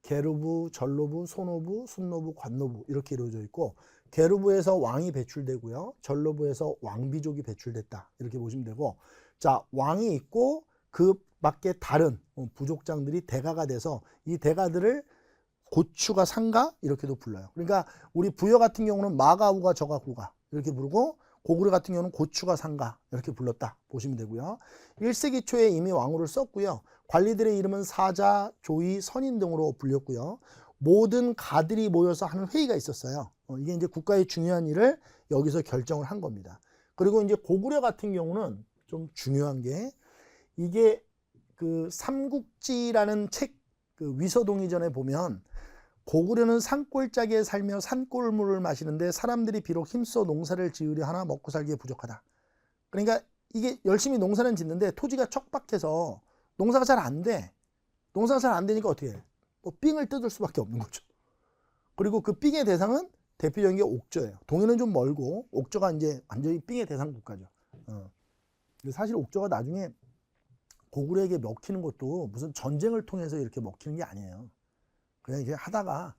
Speaker 1: 게르부, 전로부, 소노부, 순노부, 관노부 이렇게 이루어져 있고, 게르부에서 왕이 배출되고요. 전로부에서 왕비족이 배출됐다. 이렇게 보시면 되고, 자, 왕이 있고 그 밖에 다른 부족장들이 대가가 돼서 이 대가들을 고추가 상가 이렇게도 불러요. 그러니까 우리 부여 같은 경우는 마가우가 저가구가 이렇게 부르고, 고구려 같은 경우는 고추가 상가 이렇게 불렀다 보시면 되고요. 1세기 초에 이미 왕후를 썼고요. 관리들의 이름은 사자, 조이, 선인 등으로 불렸고요. 모든 가들이 모여서 하는 회의가 있었어요. 이게 이제 국가의 중요한 일을 여기서 결정을 한 겁니다. 그리고 이제 고구려 같은 경우는 좀 중요한 게 이게 그 삼국지라는 책 그 위서동의전에 보면 고구려는 산골짜기에 살며 산골물을 마시는데 사람들이 비록 힘써 농사를 지으려 하나 먹고 살기에 부족하다. 그러니까 이게 열심히 농사는 짓는데 토지가 척박해서 농사가 잘 안 돼. 농사가 잘 안 되니까 어떻게 해? 뭐 삥을 뜯을 수밖에 없는 거죠. 그리고 그 삥의 대상은 대표적인 게 옥저예요. 동해는 좀 멀고 옥저가 이제 완전히 삥의 대상 국가죠. 사실 옥저가 나중에 고구려에게 먹히는 것도 무슨 전쟁을 통해서 이렇게 먹히는 게 아니에요. 그냥 이렇게 하다가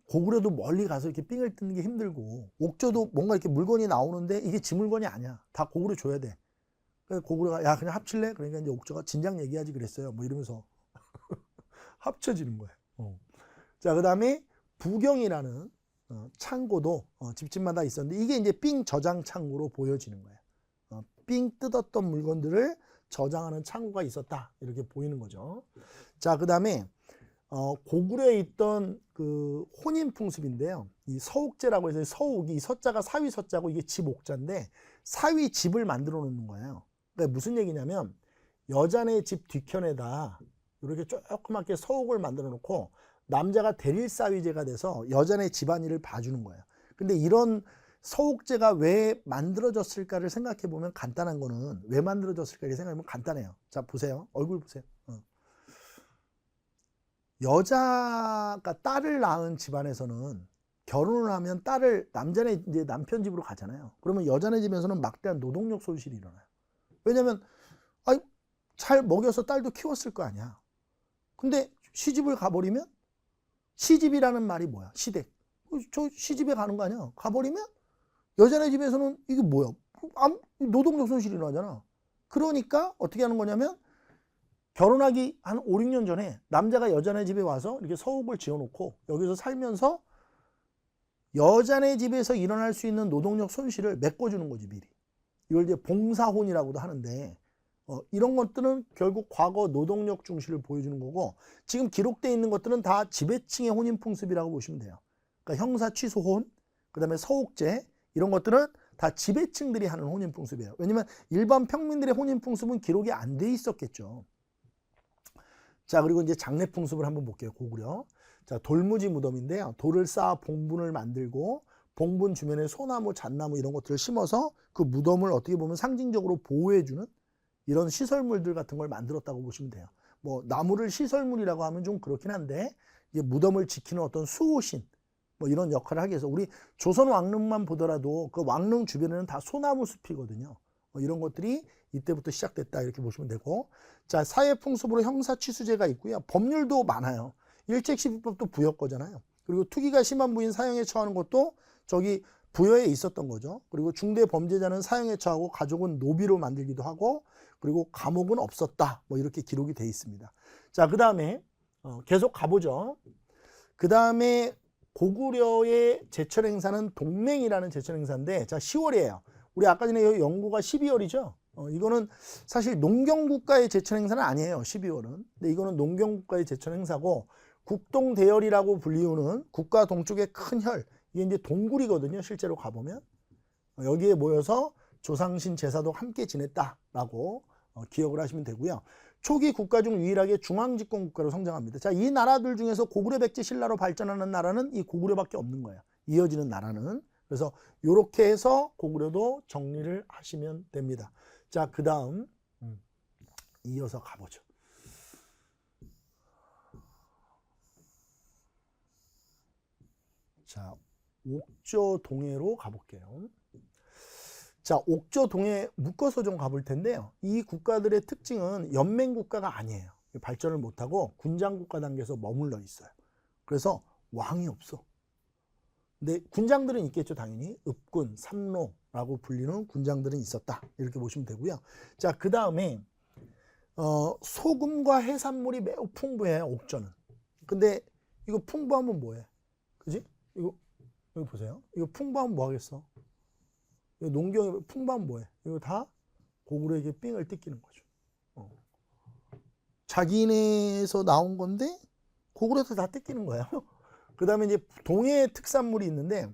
Speaker 1: 고구려도 멀리 가서 이렇게 삥을 뜯는 게 힘들고 옥저도 뭔가 이렇게 물건이 나오는데 이게 지 물건이 아니야. 다 고구려 줘야 돼. 그래서 고구려가 야 그냥 합칠래? 그러니까 이제 옥저가 진작 얘기하지 그랬어요. 뭐 이러면서 합쳐지는 거예요. 자, 그 다음에 부경이라는 창고도 집집마다 있었는데 이게 이제 삥 저장 창고로 보여지는 거예요. 삥 뜯었던 물건들을 저장하는 창고가 있었다 이렇게 보이는 거죠. 자, 그 다음에 고구려에 있던 그 혼인풍습인데요. 이 서옥제라고 해서 서옥이 이 서자가 사위 서자고 이게 집 옥자인데 사위 집을 만들어 놓는 거예요. 그러니까 무슨 얘기냐면 여자네 집 뒤편에다 이렇게 조그맣게 서옥을 만들어 놓고 남자가 대릴사위제가 돼서 여자네 집안일을 봐주는 거예요. 근데 이런 서옥제가 왜 만들어졌을까를 생각해 보면 간단한 거는 왜 만들어졌을까 생각해 보면 간단해요. 자, 보세요. 얼굴 보세요. 여자가 딸을 낳은 집안에서는 결혼을 하면 딸을 남자네 이제 남편 집으로 가잖아요. 그러면 여자네 집에서는 막대한 노동력 손실이 일어나요. 왜냐면 잘 먹여서 딸도 키웠을 거 아니야. 근데 시집을 가버리면 시집이라는 말이 뭐야? 시댁. 저 시집에 가는 거 아니야? 가버리면 여자네 집에서는 이게 뭐야? 노동력 손실이 일어나잖아. 그러니까 어떻게 하는 거냐면 결혼하기 한 5, 6년 전에 남자가 여자네 집에 와서 이렇게 서옥을 지어놓고 여기서 살면서 여자네 집에서 일어날 수 있는 노동력 손실을 메꿔주는 거지 미리. 이걸 이제 봉사혼이라고도 하는데 이런 것들은 결국 과거 노동력 중시를 보여주는 거고 지금 기록되어 있는 것들은 다 지배층의 혼인풍습이라고 보시면 돼요. 그러니까 형사 취소혼, 그 다음에 서옥제 이런 것들은 다 지배층들이 하는 혼인풍습이에요. 왜냐면 일반 평민들의 혼인풍습은 기록이 안 돼 있었겠죠. 자, 그리고 이제 장례풍습을 한번 볼게요. 고구려. 자, 돌무지 무덤인데요. 돌을 쌓아 봉분을 만들고 봉분 주변에 소나무, 잣나무 이런 것들을 심어서 그 무덤을 어떻게 보면 상징적으로 보호해주는 이런 시설물들 같은 걸 만들었다고 보시면 돼요. 뭐 나무를 시설물이라고 하면 좀 그렇긴 한데 이제 무덤을 지키는 어떤 수호신 뭐 이런 역할을 하기 위해서 우리 조선 왕릉만 보더라도 그 왕릉 주변에는 다 소나무 숲이거든요. 이런 것들이 이때부터 시작됐다 이렇게 보시면 되고 자 사회풍습으로 형사취수제가 있고요. 법률도 많아요. 일책시비법도 부여 거잖아요. 그리고 투기가 심한 부인 사형에 처하는 것도 저기 부여에 있었던 거죠. 그리고 중대 범죄자는 사형에 처하고 가족은 노비로 만들기도 하고 그리고 감옥은 없었다. 뭐 이렇게 기록이 돼 있습니다. 자, 그 다음에 계속 가보죠. 그 다음에 고구려의 제철 행사는 동맹이라는 제철 행사인데 자 10월이에요. 우리 아까 전에 연구가 12월이죠. 이거는 사실 농경국가의 제철 행사는 아니에요. 12월은. 근데 이거는 농경국가의 제철 행사고 국동대열이라고 불리우는 국가 동쪽의 큰 혈 이게 이제 동굴이거든요. 실제로 가보면 여기에 모여서 조상신 제사도 함께 지냈다라고 기억을 하시면 되고요. 초기 국가 중 유일하게 중앙집권 국가로 성장합니다. 자, 이 나라들 중에서 고구려 백제 신라로 발전하는 나라는 이 고구려밖에 없는 거예요. 이어지는 나라는. 그래서 이렇게 해서 고구려도 정리를 하시면 됩니다. 자, 그 다음 이어서 가보죠. 자, 옥저 동해로 가볼게요. 자, 옥저 동해 묶어서 좀 가볼 텐데요. 이 국가들의 특징은 연맹 국가가 아니에요. 발전을 못하고 군장 국가 단계에서 머물러 있어요. 그래서 왕이 없어. 근데 군장들은 있겠죠, 당연히. 읍군, 삼로라고 불리는 군장들은 있었다. 이렇게 보시면 되고요. 자, 그 다음에 소금과 해산물이 매우 풍부해요, 옥저는. 근데 이거 풍부하면 뭐해? 그지? 이거 보세요. 이거 풍부하면 뭐 하겠어? 이거 농경이 풍부하면 뭐해? 이거 다 고구려에게 삥을 뜯기는 거죠. 자기네에서 나온 건데 고구려에서 다 뜯기는 거예요. 그 다음에 이제 동해의 특산물이 있는데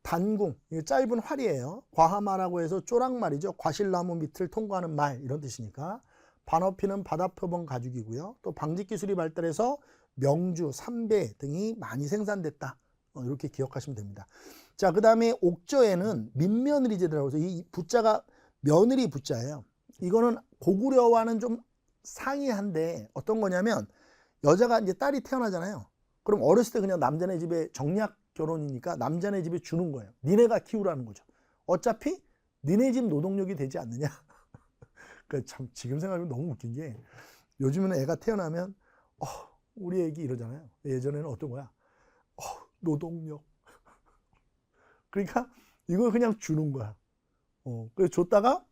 Speaker 1: 단궁, 짧은 활이에요. 과하마라고 해서 쪼락말이죠. 과실나무 밑을 통과하는 말 이런 뜻이니까. 반어피는 바다표범 가죽이고요. 또 방직 기술이 발달해서 명주, 삼배 등이 많이 생산됐다. 이렇게 기억하시면 됩니다. 자, 그 다음에 옥저에는 민며느리 제도라고 해서 이 부자가 며느리 부자예요. 이거는 고구려와는 좀 상이한데 어떤 거냐면 여자가 이제 딸이 태어나잖아요. 그럼 어렸을 때 그냥 남자네 집에 정략 결혼이니까 남자네 집에 주는 거예요. 니네가 키우라는 거죠. 어차피 니네 집 노동력이 되지 않느냐. 그러니까 참 지금 생각하면 너무 웃긴 게 요즘에는 애가 태어나면 우리 애기 이러잖아요. 예전에는 어떤 거야? 노동력. 그러니까 이걸 그냥 주는 거야. 그래서 줬다가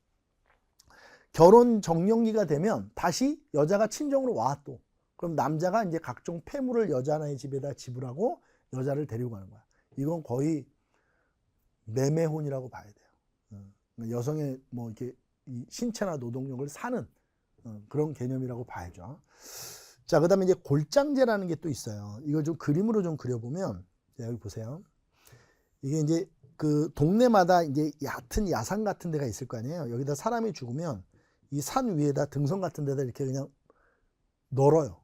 Speaker 1: 결혼 정년기가 되면 다시 여자가 친정으로 와 또. 그럼 남자가 이제 각종 폐물을 여자네 집에다 지불하고 여자를 데리고 가는 거야. 이건 거의 매매혼이라고 봐야 돼요. 여성의 뭐 이렇게 신체나 노동력을 사는 그런 개념이라고 봐야죠. 자, 그 다음에 이제 골장제라는 게 또 있어요. 이걸 좀 그림으로 좀 그려보면, 자, 여기 보세요. 이게 이제 그 동네마다 이제 얕은 야산 같은 데가 있을 거 아니에요. 여기다 사람이 죽으면 이 산 위에다 등선 같은 데다 이렇게 그냥 널어요.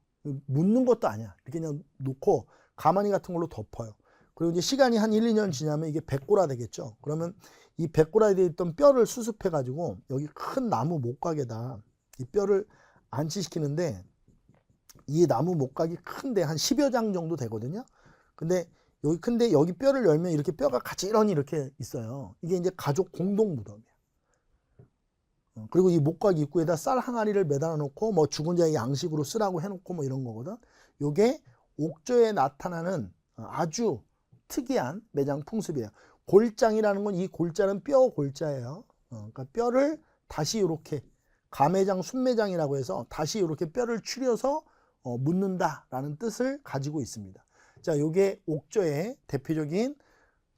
Speaker 1: 묻는 것도 아니야. 이렇게 그냥 놓고 가마니 같은 걸로 덮어요. 그리고 이제 시간이 한 1, 2년 지나면 이게 백골화 되겠죠. 그러면 이 백골화에 되어 있던 뼈를 수습해 가지고 여기 큰 나무 목각에다 이 뼈를 안치시키는데 이 나무 목각이 큰데 한 10여 장 정도 되거든요. 근데 여기 뼈를 열면 이렇게 뼈가 가지런히 이렇게 있어요. 이게 이제 가족 공동 무덤이에요. 그리고 이 목각 입구에다 쌀 항아리를 매달아 놓고 뭐 죽은 자의 양식으로 쓰라고 해놓고 뭐 이런 거거든. 요게 옥저에 나타나는 아주 특이한 매장 풍습이에요. 골장이라는 건 이 골자는 뼈 골자예요. 그러니까 뼈를 다시 이렇게 가매장, 순매장이라고 해서 다시 이렇게 뼈를 추려서 묻는다라는 뜻을 가지고 있습니다. 자, 요게 옥저의 대표적인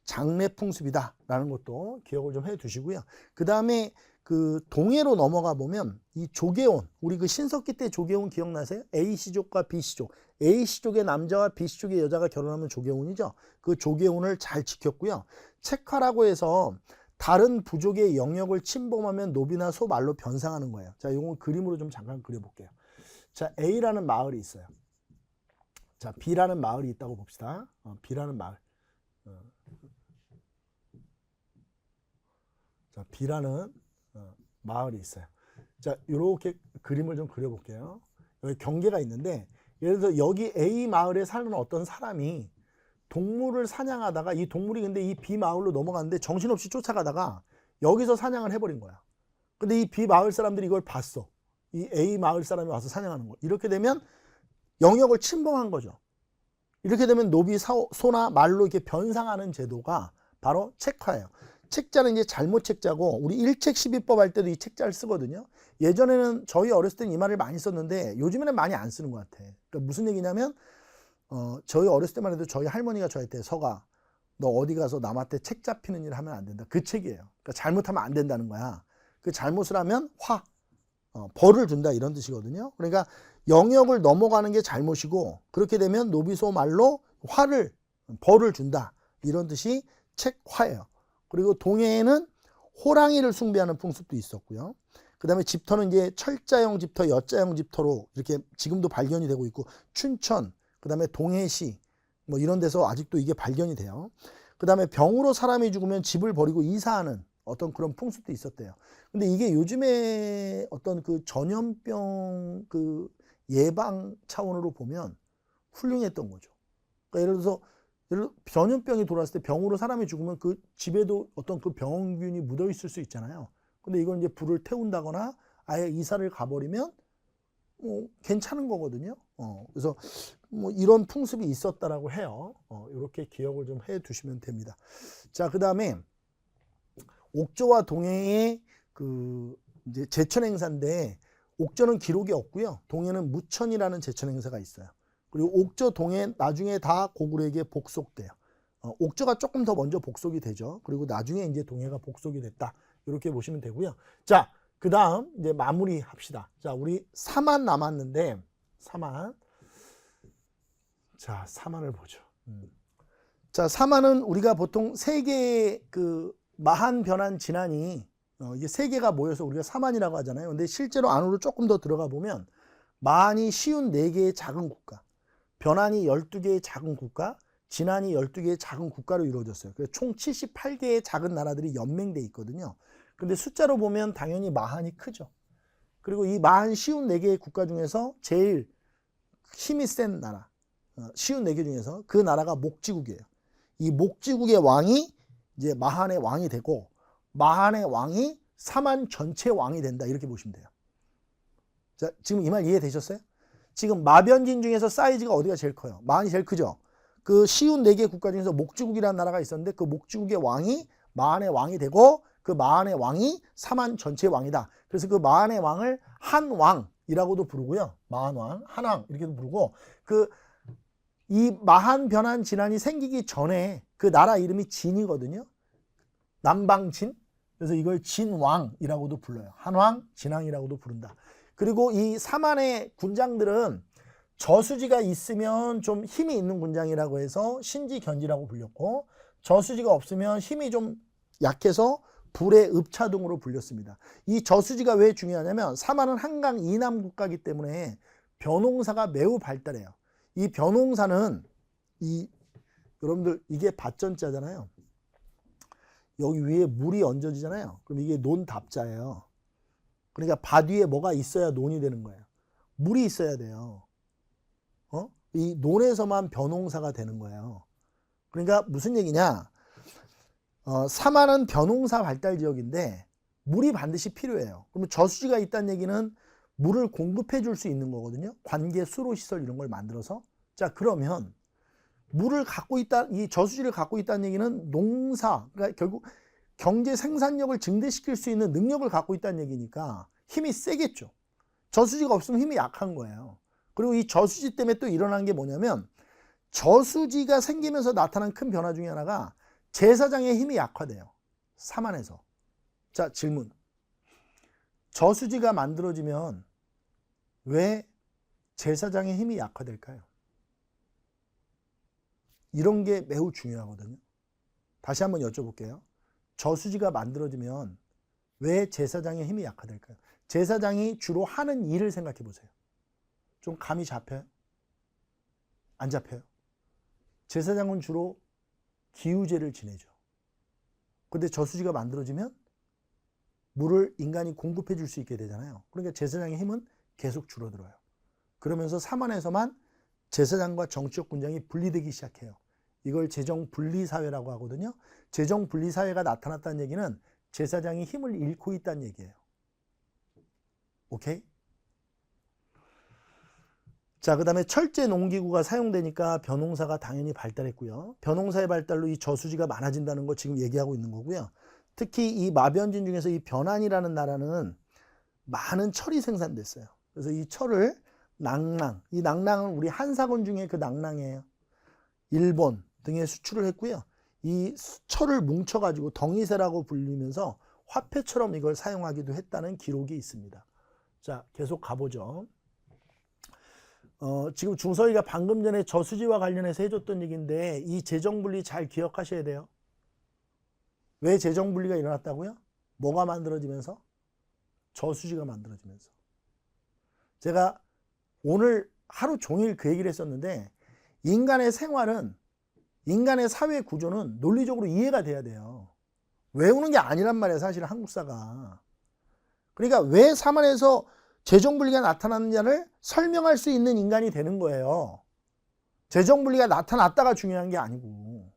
Speaker 1: 장례 풍습이다라는 것도 기억을 좀 해 두시고요. 그 다음에 그 동해로 넘어가 보면 이 조계혼, 우리 그 신석기 때 조계혼 기억나세요? A씨족과 B씨족. A씨족의 남자와 B씨족의 여자가 결혼하면 조계혼이죠. 그 조계혼을 잘 지켰고요. 책화라고 해서 다른 부족의 영역을 침범하면 노비나 소 말로 변상하는 거예요. 자, 이거 그림으로 좀 잠깐 그려볼게요. 자, A라는 마을이 있어요. 자, B라는 마을이 있다고 봅시다. B라는 마을. 자, B라는 마을이 있어요. 자, 이렇게 그림을 좀 그려볼게요. 여기 경계가 있는데, 예를 들어 여기 A 마을에 사는 어떤 사람이 동물을 사냥하다가 이 동물이 근데 이 B 마을로 넘어갔는데 정신없이 쫓아가다가 여기서 사냥을 해버린 거야. 근데 이 B 마을 사람들이 이걸 봤어. 이 A 마을 사람이 와서 사냥하는 거. 이렇게 되면 영역을 침범한 거죠. 이렇게 되면 노비, 소나 말로 이렇게 변상하는 제도가 바로 책화예요. 책자는 이제 잘못 책자고 우리 1책 12법 할 때도 이 책자를 쓰거든요. 예전에는 저희 어렸을 때는 이 말을 많이 썼는데 요즘에는 많이 안 쓰는 것 같아. 그러니까 무슨 얘기냐면 저희 어렸을 때만 해도 저희 할머니가 저한테 서가 너 어디 가서 남한테 책 잡히는 일 하면 안 된다. 그 책이에요. 그러니까 잘못하면 안 된다는 거야. 그 잘못을 하면 벌을 준다 이런 뜻이거든요. 그러니까 영역을 넘어가는 게 잘못이고 그렇게 되면 노비소 말로 벌을 준다 이런 뜻이 책화예요. 그리고 동해에는 호랑이를 숭배하는 풍습도 있었고요. 그 다음에 집터는 이제 철자형 집터, 여자형 집터로 이렇게 지금도 발견이 되고 있고 춘천, 그 다음에 동해시 뭐 이런 데서 아직도 이게 발견이 돼요. 그 다음에 병으로 사람이 죽으면 집을 버리고 이사하는 어떤 그런 풍습도 있었대요. 근데 이게 요즘에 어떤 그 전염병 그 예방 차원으로 보면 훌륭했던 거죠. 그러니까 예를 들어서 전염병이 돌아왔을 때 병으로 사람이 죽으면 그 집에도 어떤 그 병균이 묻어 있을 수 있잖아요. 근데 이걸 이제 불을 태운다거나 아예 이사를 가버리면 괜찮은 거거든요. 그래서 뭐 이런 풍습이 있었다라고 해요. 이렇게 기억을 좀 해 두시면 됩니다. 자, 그 다음에 옥저와 동해의 그 이제 제천 행사인데 옥저는 기록이 없고요. 동해는 무천이라는 제천 행사가 있어요. 그리고 옥저, 동해 나중에 다 고구려에게 복속돼요. 옥저가 조금 더 먼저 복속이 되죠. 그리고 나중에 이제 동해가 복속이 됐다. 이렇게 보시면 되고요. 자, 그 다음 이제 마무리 합시다. 자, 우리 사만 남았는데 사만. 자, 사만을 보죠. 자, 사만은 우리가 보통 세 개의 그 마한, 변한, 진한이 이게 세 개가 모여서 우리가 사만이라고 하잖아요. 근데 실제로 안으로 조금 더 들어가 보면 마한이 쉬운 4개의 작은 국가, 변한이 12개의 작은 국가, 진한이 12개의 작은 국가로 이루어졌어요. 그래서 총 78개의 작은 나라들이 연맹돼 있거든요. 근데 숫자로 보면 당연히 마한이 크죠. 그리고 이 마한 쉬운 4개의 국가 중에서 제일 힘이 센 나라, 쉬운 4개 중에서 그 나라가 목지국이에요. 이 목지국의 왕이 이제 마한의 왕이 되고, 마한의 왕이 사만 전체 왕이 된다, 이렇게 보시면 돼요. 자, 지금 이 말 이해되셨어요? 지금 마변진 중에서 사이즈가 어디가 제일 커요? 마한이 제일 크죠. 그 쉬운 4개 국가 중에서 목지국이라는 나라가 있었는데 그 목지국의 왕이 마한의 왕이 되고, 그 마한의 왕이 사만 전체의 왕이다. 그래서 그 마한의 왕을 한왕이라고도 부르고요. 마한왕, 한왕 이렇게도 부르고, 이 마한, 변한, 진한이 생기기 전에 그 나라 이름이 진이거든요. 남방진. 그래서 이걸 진왕이라고도 불러요. 한왕, 진왕이라고도 부른다. 그리고 이 사만의 군장들은 저수지가 있으면 좀 힘이 있는 군장이라고 해서 신지견지라고 불렸고, 저수지가 없으면 힘이 좀 약해서 불의 읍차 등으로 불렸습니다. 이 저수지가 왜 중요하냐면 사만은 한강 이남 국가이기 때문에 벼농사가 매우 발달해요. 이 벼농사는 여러분들 이게 밭전자잖아요. 여기 위에 물이 얹어지잖아요. 그럼 이게 논답자예요. 그러니까 밭 위에 뭐가 있어야 논이 되는 거예요. 물이 있어야 돼요. 이 논에서만 벼농사가 되는 거예요. 그러니까 무슨 얘기냐? 사만은 벼농사 발달 지역인데 물이 반드시 필요해요. 그러면 저수지가 있다는 얘기는 물을 공급해 줄 수 있는 거거든요. 관계 수로 시설 이런 걸 만들어서. 자, 그러면 물을 갖고 있다, 이 저수지를 갖고 있다는 얘기는 농사, 그러니까 결국 경제 생산력을 증대시킬 수 있는 능력을 갖고 있다는 얘기니까 힘이 세겠죠. 저수지가 없으면 힘이 약한 거예요. 그리고 이 저수지 때문에 또 일어난 게 뭐냐면, 저수지가 생기면서 나타난 큰 변화 중에 하나가 제사장의 힘이 약화돼요. 사만에서. 자, 질문. 저수지가 만들어지면 왜 제사장의 힘이 약화될까요? 이런 게 매우 중요하거든요. 다시 한번 여쭤볼게요. 저수지가 만들어지면 왜 제사장의 힘이 약화될까요? 제사장이 주로 하는 일을 생각해 보세요. 좀 감이 잡혀요? 안 잡혀요? 제사장은 주로 기우제를 지내죠. 근데 저수지가 만들어지면 물을 인간이 공급해 줄 수 있게 되잖아요. 그러니까 제사장의 힘은 계속 줄어들어요. 그러면서 사만에서만 제사장과 정치적 군장이 분리되기 시작해요. 이걸 재정분리사회라고 하거든요. 재정분리사회가 나타났다는 얘기는 제사장이 힘을 잃고 있다는 얘기예요. 오케이? 자, 그 다음에 철제 농기구가 사용되니까 벼농사가 당연히 발달했고요. 벼농사의 발달로 이 저수지가 많아진다는 거 지금 얘기하고 있는 거고요. 특히 이 마변진 중에서 이 변한이라는 나라는 많은 철이 생산됐어요. 그래서 이 철을 낭랑, 이 낭랑은 우리 한사건 중에 그 낭랑이에요. 일본 등에 수출을 했고요. 이 철을 뭉쳐가지고 덩이세라고 불리면서 화폐처럼 이걸 사용하기도 했다는 기록이 있습니다. 자, 계속 가보죠. 지금 중서희가 방금 전에 저수지와 관련해서 해줬던 얘기인데 이 재정분리 잘 기억하셔야 돼요. 왜 재정분리가 일어났다고요? 뭐가 만들어지면서? 저수지가 만들어지면서. 제가 오늘 하루 종일 그 얘기를 했었는데, 인간의 생활은, 인간의 사회 구조는 논리적으로 이해가 돼야 돼요. 외우는 게 아니란 말이에요, 사실은 한국사가. 그러니까 왜 사만에서 재정분리가 나타났느냐를 설명할 수 있는 인간이 되는 거예요. 재정분리가 나타났다가 중요한 게 아니고.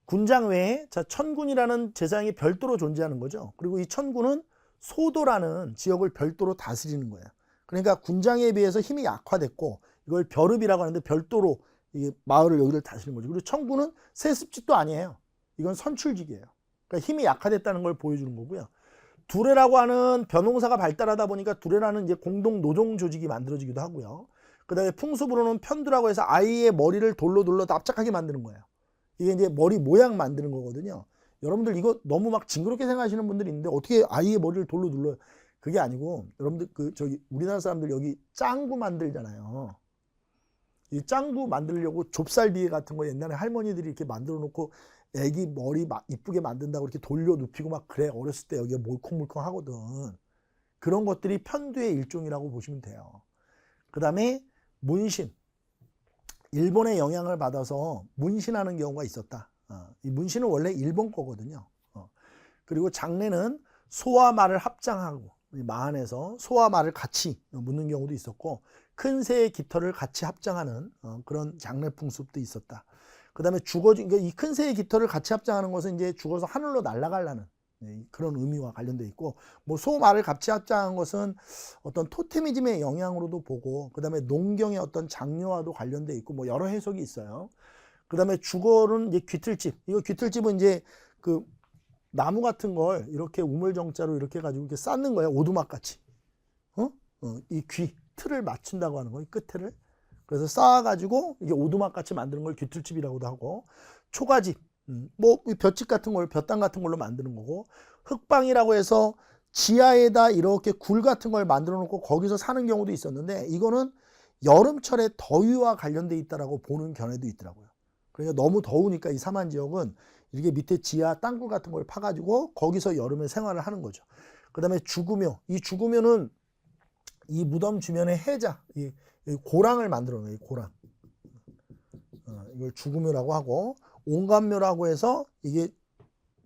Speaker 1: 군장 외에 천군이라는 제사장이 별도로 존재하는 거죠. 그리고 이 천군은 소도라는 지역을 별도로 다스리는 거예요. 그러니까 군장에 비해서 힘이 약화됐고, 이걸 별읍이라고 하는데 별도로 이 마을을 여기를 다스리는 거죠. 그리고 천군은 세습직도 아니에요. 이건 선출직이에요. 그러니까 힘이 약화됐다는 걸 보여주는 거고요. 두레라고 하는 벼농사가 발달하다 보니까 두레라는 이제 공동 노동 조직이 만들어지기도 하고요. 그 다음에 풍습으로는 편두라고 해서 아이의 머리를 돌로 납작하게 만드는 거예요. 이게 이제 머리 모양 만드는 거거든요. 여러분들 이거 너무 막 징그럽게 생각하시는 분들이 있는데 어떻게 아이의 머리를 돌로 눌러요? 그게 아니고 여러분들 우리나라 사람들 여기 짱구 만들잖아요. 이 짱구 만들려고 좁쌀비에 같은 거 옛날에 할머니들이 이렇게 만들어 놓고 애기 머리 이쁘게 만든다고 이렇게 돌려 눕히고 막 그래. 어렸을 때 여기가 몰컹몰컹 하거든. 그런 것들이 편두의 일종이라고 보시면 돼요. 그 다음에 문신. 일본의 영향을 받아서 문신하는 경우가 있었다. 이 문신은 원래 일본 거거든요. 그리고 장례는 소와 말을 합장하고 마 안에서 소와 말을 같이 묻는 경우도 있었고 큰 새의 깃털을 같이 합장하는 그런 장례 풍습도 있었다. 그 다음에 그러니까 이 큰 새의 깃털을 같이 합장하는 것은 이제 죽어서 하늘로 날아가려는 그런 의미와 관련돼 있고, 뭐 소 말을 같이 합장한 것은 어떤 토테미즘의 영향으로도 보고, 그 다음에 농경의 어떤 장려와도 관련돼 있고, 뭐 여러 해석이 있어요. 그 다음에 주거는 이제 귀틀집. 이거 귀틀집은 이제 그 나무 같은 걸 이렇게 우물정자로 이렇게 해가지고 이렇게 쌓는 거예요. 오두막 같이. 이 귀 틀을 맞춘다고 하는 거예요. 끝에를. 그래서 쌓아가지고 이게 오두막 같이 만드는 걸 귀틀집이라고도 하고, 초가집. 뭐 볏집 같은 걸 볏당 같은 걸로 만드는 거고, 흙방이라고 해서 지하에다 이렇게 굴 같은 걸 만들어 놓고 거기서 사는 경우도 있었는데, 이거는 여름철에 더위와 관련돼 있다라고 보는 견해도 있더라고요. 그러니까 너무 더우니까 이 사만 지역은 이렇게 밑에 지하 땅굴 같은 걸 파가지고 거기서 여름에 생활을 하는 거죠. 그 다음에 주구묘. 이 주구묘는 이 무덤 주변에 해자, 이 고랑을 만들어 놓어요. 고랑. 이걸 주구묘라고 하고, 온감묘라고 해서 이게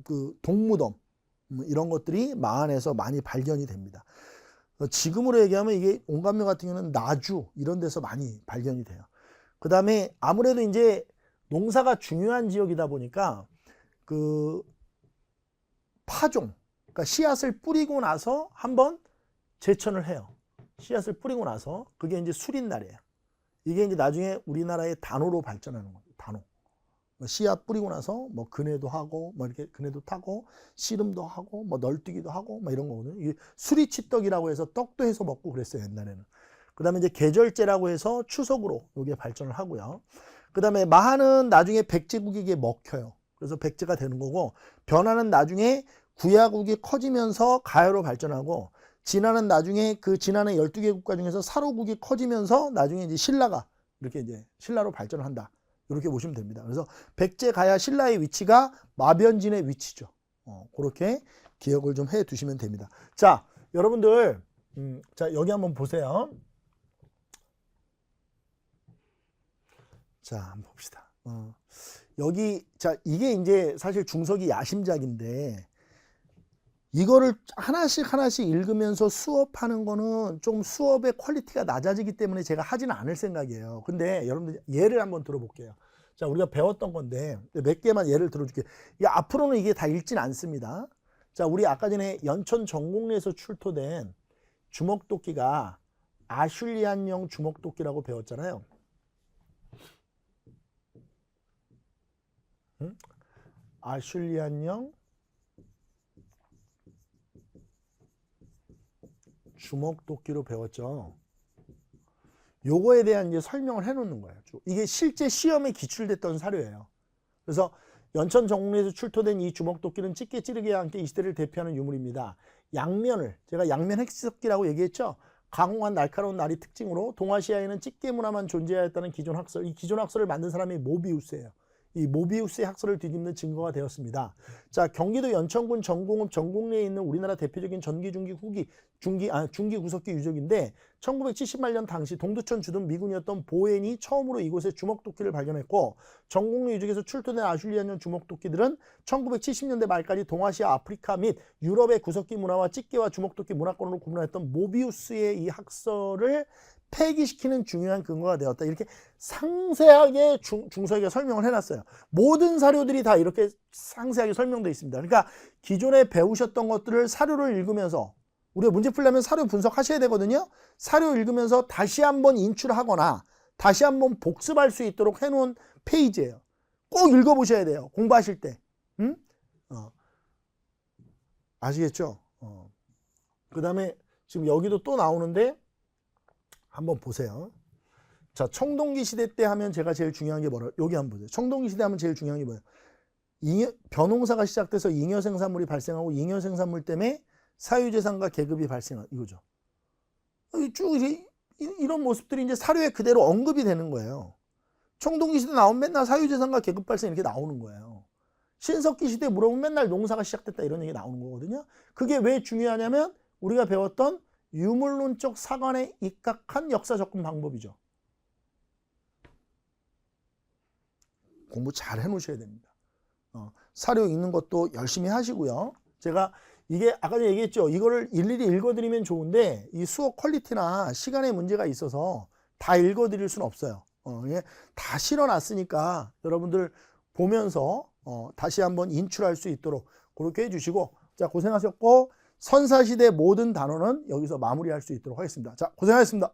Speaker 1: 그 동무덤 이런 것들이 마안에서 많이 발견이 됩니다. 지금으로 얘기하면 이게 온감묘 같은 경우는 나주 이런 데서 많이 발견이 돼요. 그 다음에 아무래도 이제 농사가 중요한 지역이다 보니까 그 파종, 그러니까 씨앗을 뿌리고 나서 한번 제천을 해요. 씨앗을 뿌리고 나서 그게 이제 수린날이에요. 이게 이제 나중에 우리나라의 단호로 발전하는 거예요. 단호. 씨앗 뿌리고 나서 뭐 그네도 하고 뭐 이렇게 그네도 타고 씨름도 하고 뭐 널뛰기도 하고 뭐 이런 거거든요. 이게 수리치떡이라고 해서 떡도 해서 먹고 그랬어요, 옛날에는. 그다음에 이제 계절제라고 해서 추석으로 이게 발전을 하고요. 그다음에 마하는 나중에 백제국에게 먹혀요. 그래서 백제가 되는 거고, 변화는 나중에 구야국이 커지면서 가야로 발전하고, 진화는 나중에 그 진화는 12개 국가 중에서 사로국이 커지면서 나중에 이제 신라가 이렇게 이제 신라로 발전을 한다. 이렇게 보시면 됩니다. 그래서 백제, 가야, 신라의 위치가 마변진의 위치죠. 그렇게 기억을 좀 해 두시면 됩니다. 자, 여러분들, 자, 여기 한번 보세요. 자, 한번 봅시다. 여기, 자, 이게 이제 사실 중석이 야심작인데, 이거를 하나씩 하나씩 읽으면서 수업하는 거는 좀 수업의 퀄리티가 낮아지기 때문에 제가 하지는 않을 생각이에요. 근데 여러분들 예를 한번 들어볼게요. 자, 우리가 배웠던 건데 몇 개만 예를 들어줄게요. 앞으로는 이게 다 읽진 않습니다. 자, 우리 아까 전에 연천 전공리에서 출토된 주먹도끼가 아슐리안령 주먹도끼라고 배웠잖아요. 아슐리안령 주먹도끼로 배웠죠. 요거에 대한 이제 설명을 해 놓는 거예요. 이게 실제 시험에 기출됐던 사료예요. 그래서 연천 전공리에서 출토된 이 주먹도끼는 찢게 찌르기와 함께 이 시대를 대표하는 유물입니다. 양면을, 제가 양면 핵석기라고 얘기했죠. 강호한 날카로운 날이 특징으로 동아시아에는 찢게 문화만 존재하였다는 기존 학설, 이 기존 학설을 만든 사람이 모비우스예요. 이 모비우스의 학설을 뒤집는 증거가 되었습니다. 자, 경기도 연천군 전공읍 전곡리에 있는 우리나라 대표적인 전기, 중기, 후기, 중기 구석기 유적인데 1978년 당시 동두천 주둔 미군이었던 보엔이 처음으로 이곳에 주먹도끼를 발견했고, 전곡리 유적에서 출토된 아슐리안령 주먹도끼들은 1970년대 말까지 동아시아, 아프리카 및 유럽의 구석기 문화와 찢개와 주먹도끼 문화권으로 구분했던 모비우스의 이 학설을 폐기시키는 중요한 근거가 되었다. 이렇게 상세하게 중석이가 설명을 해놨어요. 모든 사료들이 다 이렇게 상세하게 설명되어 있습니다. 그러니까 기존에 배우셨던 것들을 사료를 읽으면서, 우리가 문제 풀려면 사료 분석하셔야 되거든요. 사료 읽으면서 다시 한번 인출하거나 다시 한번 복습할 수 있도록 해놓은 페이지예요. 꼭 읽어보셔야 돼요. 공부하실 때. 응? 아시겠죠? 그 다음에 지금 여기도 또 나오는데 한번 보세요. 자, 청동기 시대 때 하면 제가 제일 중요한 게 뭐라, 여기 한번 보세요. 청동기 시대 하면 제일 중요한 게 뭐예요? 벼농사가 시작돼서 잉여 생산물이 발생하고, 잉여 생산물 때문에 사유재산과 계급이 발생한 이거죠. 쭉 이런 모습들이 이제 사료에 그대로 언급이 되는 거예요. 청동기 시대 나오면 맨날 사유재산과 계급발생 이렇게 나오는 거예요. 신석기 시대 물어보면 맨날 농사가 시작됐다 이런 얘기 나오는 거거든요. 그게 왜 중요하냐면 우리가 배웠던 유물론적 사관에 입각한 역사 접근 방법이죠. 공부 잘 해놓으셔야 됩니다. 사료 읽는 것도 열심히 하시고요. 제가 이게 아까 전에 얘기했죠. 이거를 일일이 읽어드리면 좋은데 이 수업 퀄리티나 시간의 문제가 있어서 다 읽어드릴 수는 없어요. 이게 다 실어놨으니까 여러분들 보면서 다시 한번 인출할 수 있도록 그렇게 해주시고, 자, 고생하셨고 선사시대 모든 단어는 여기서 마무리할 수 있도록 하겠습니다. 자, 고생하셨습니다.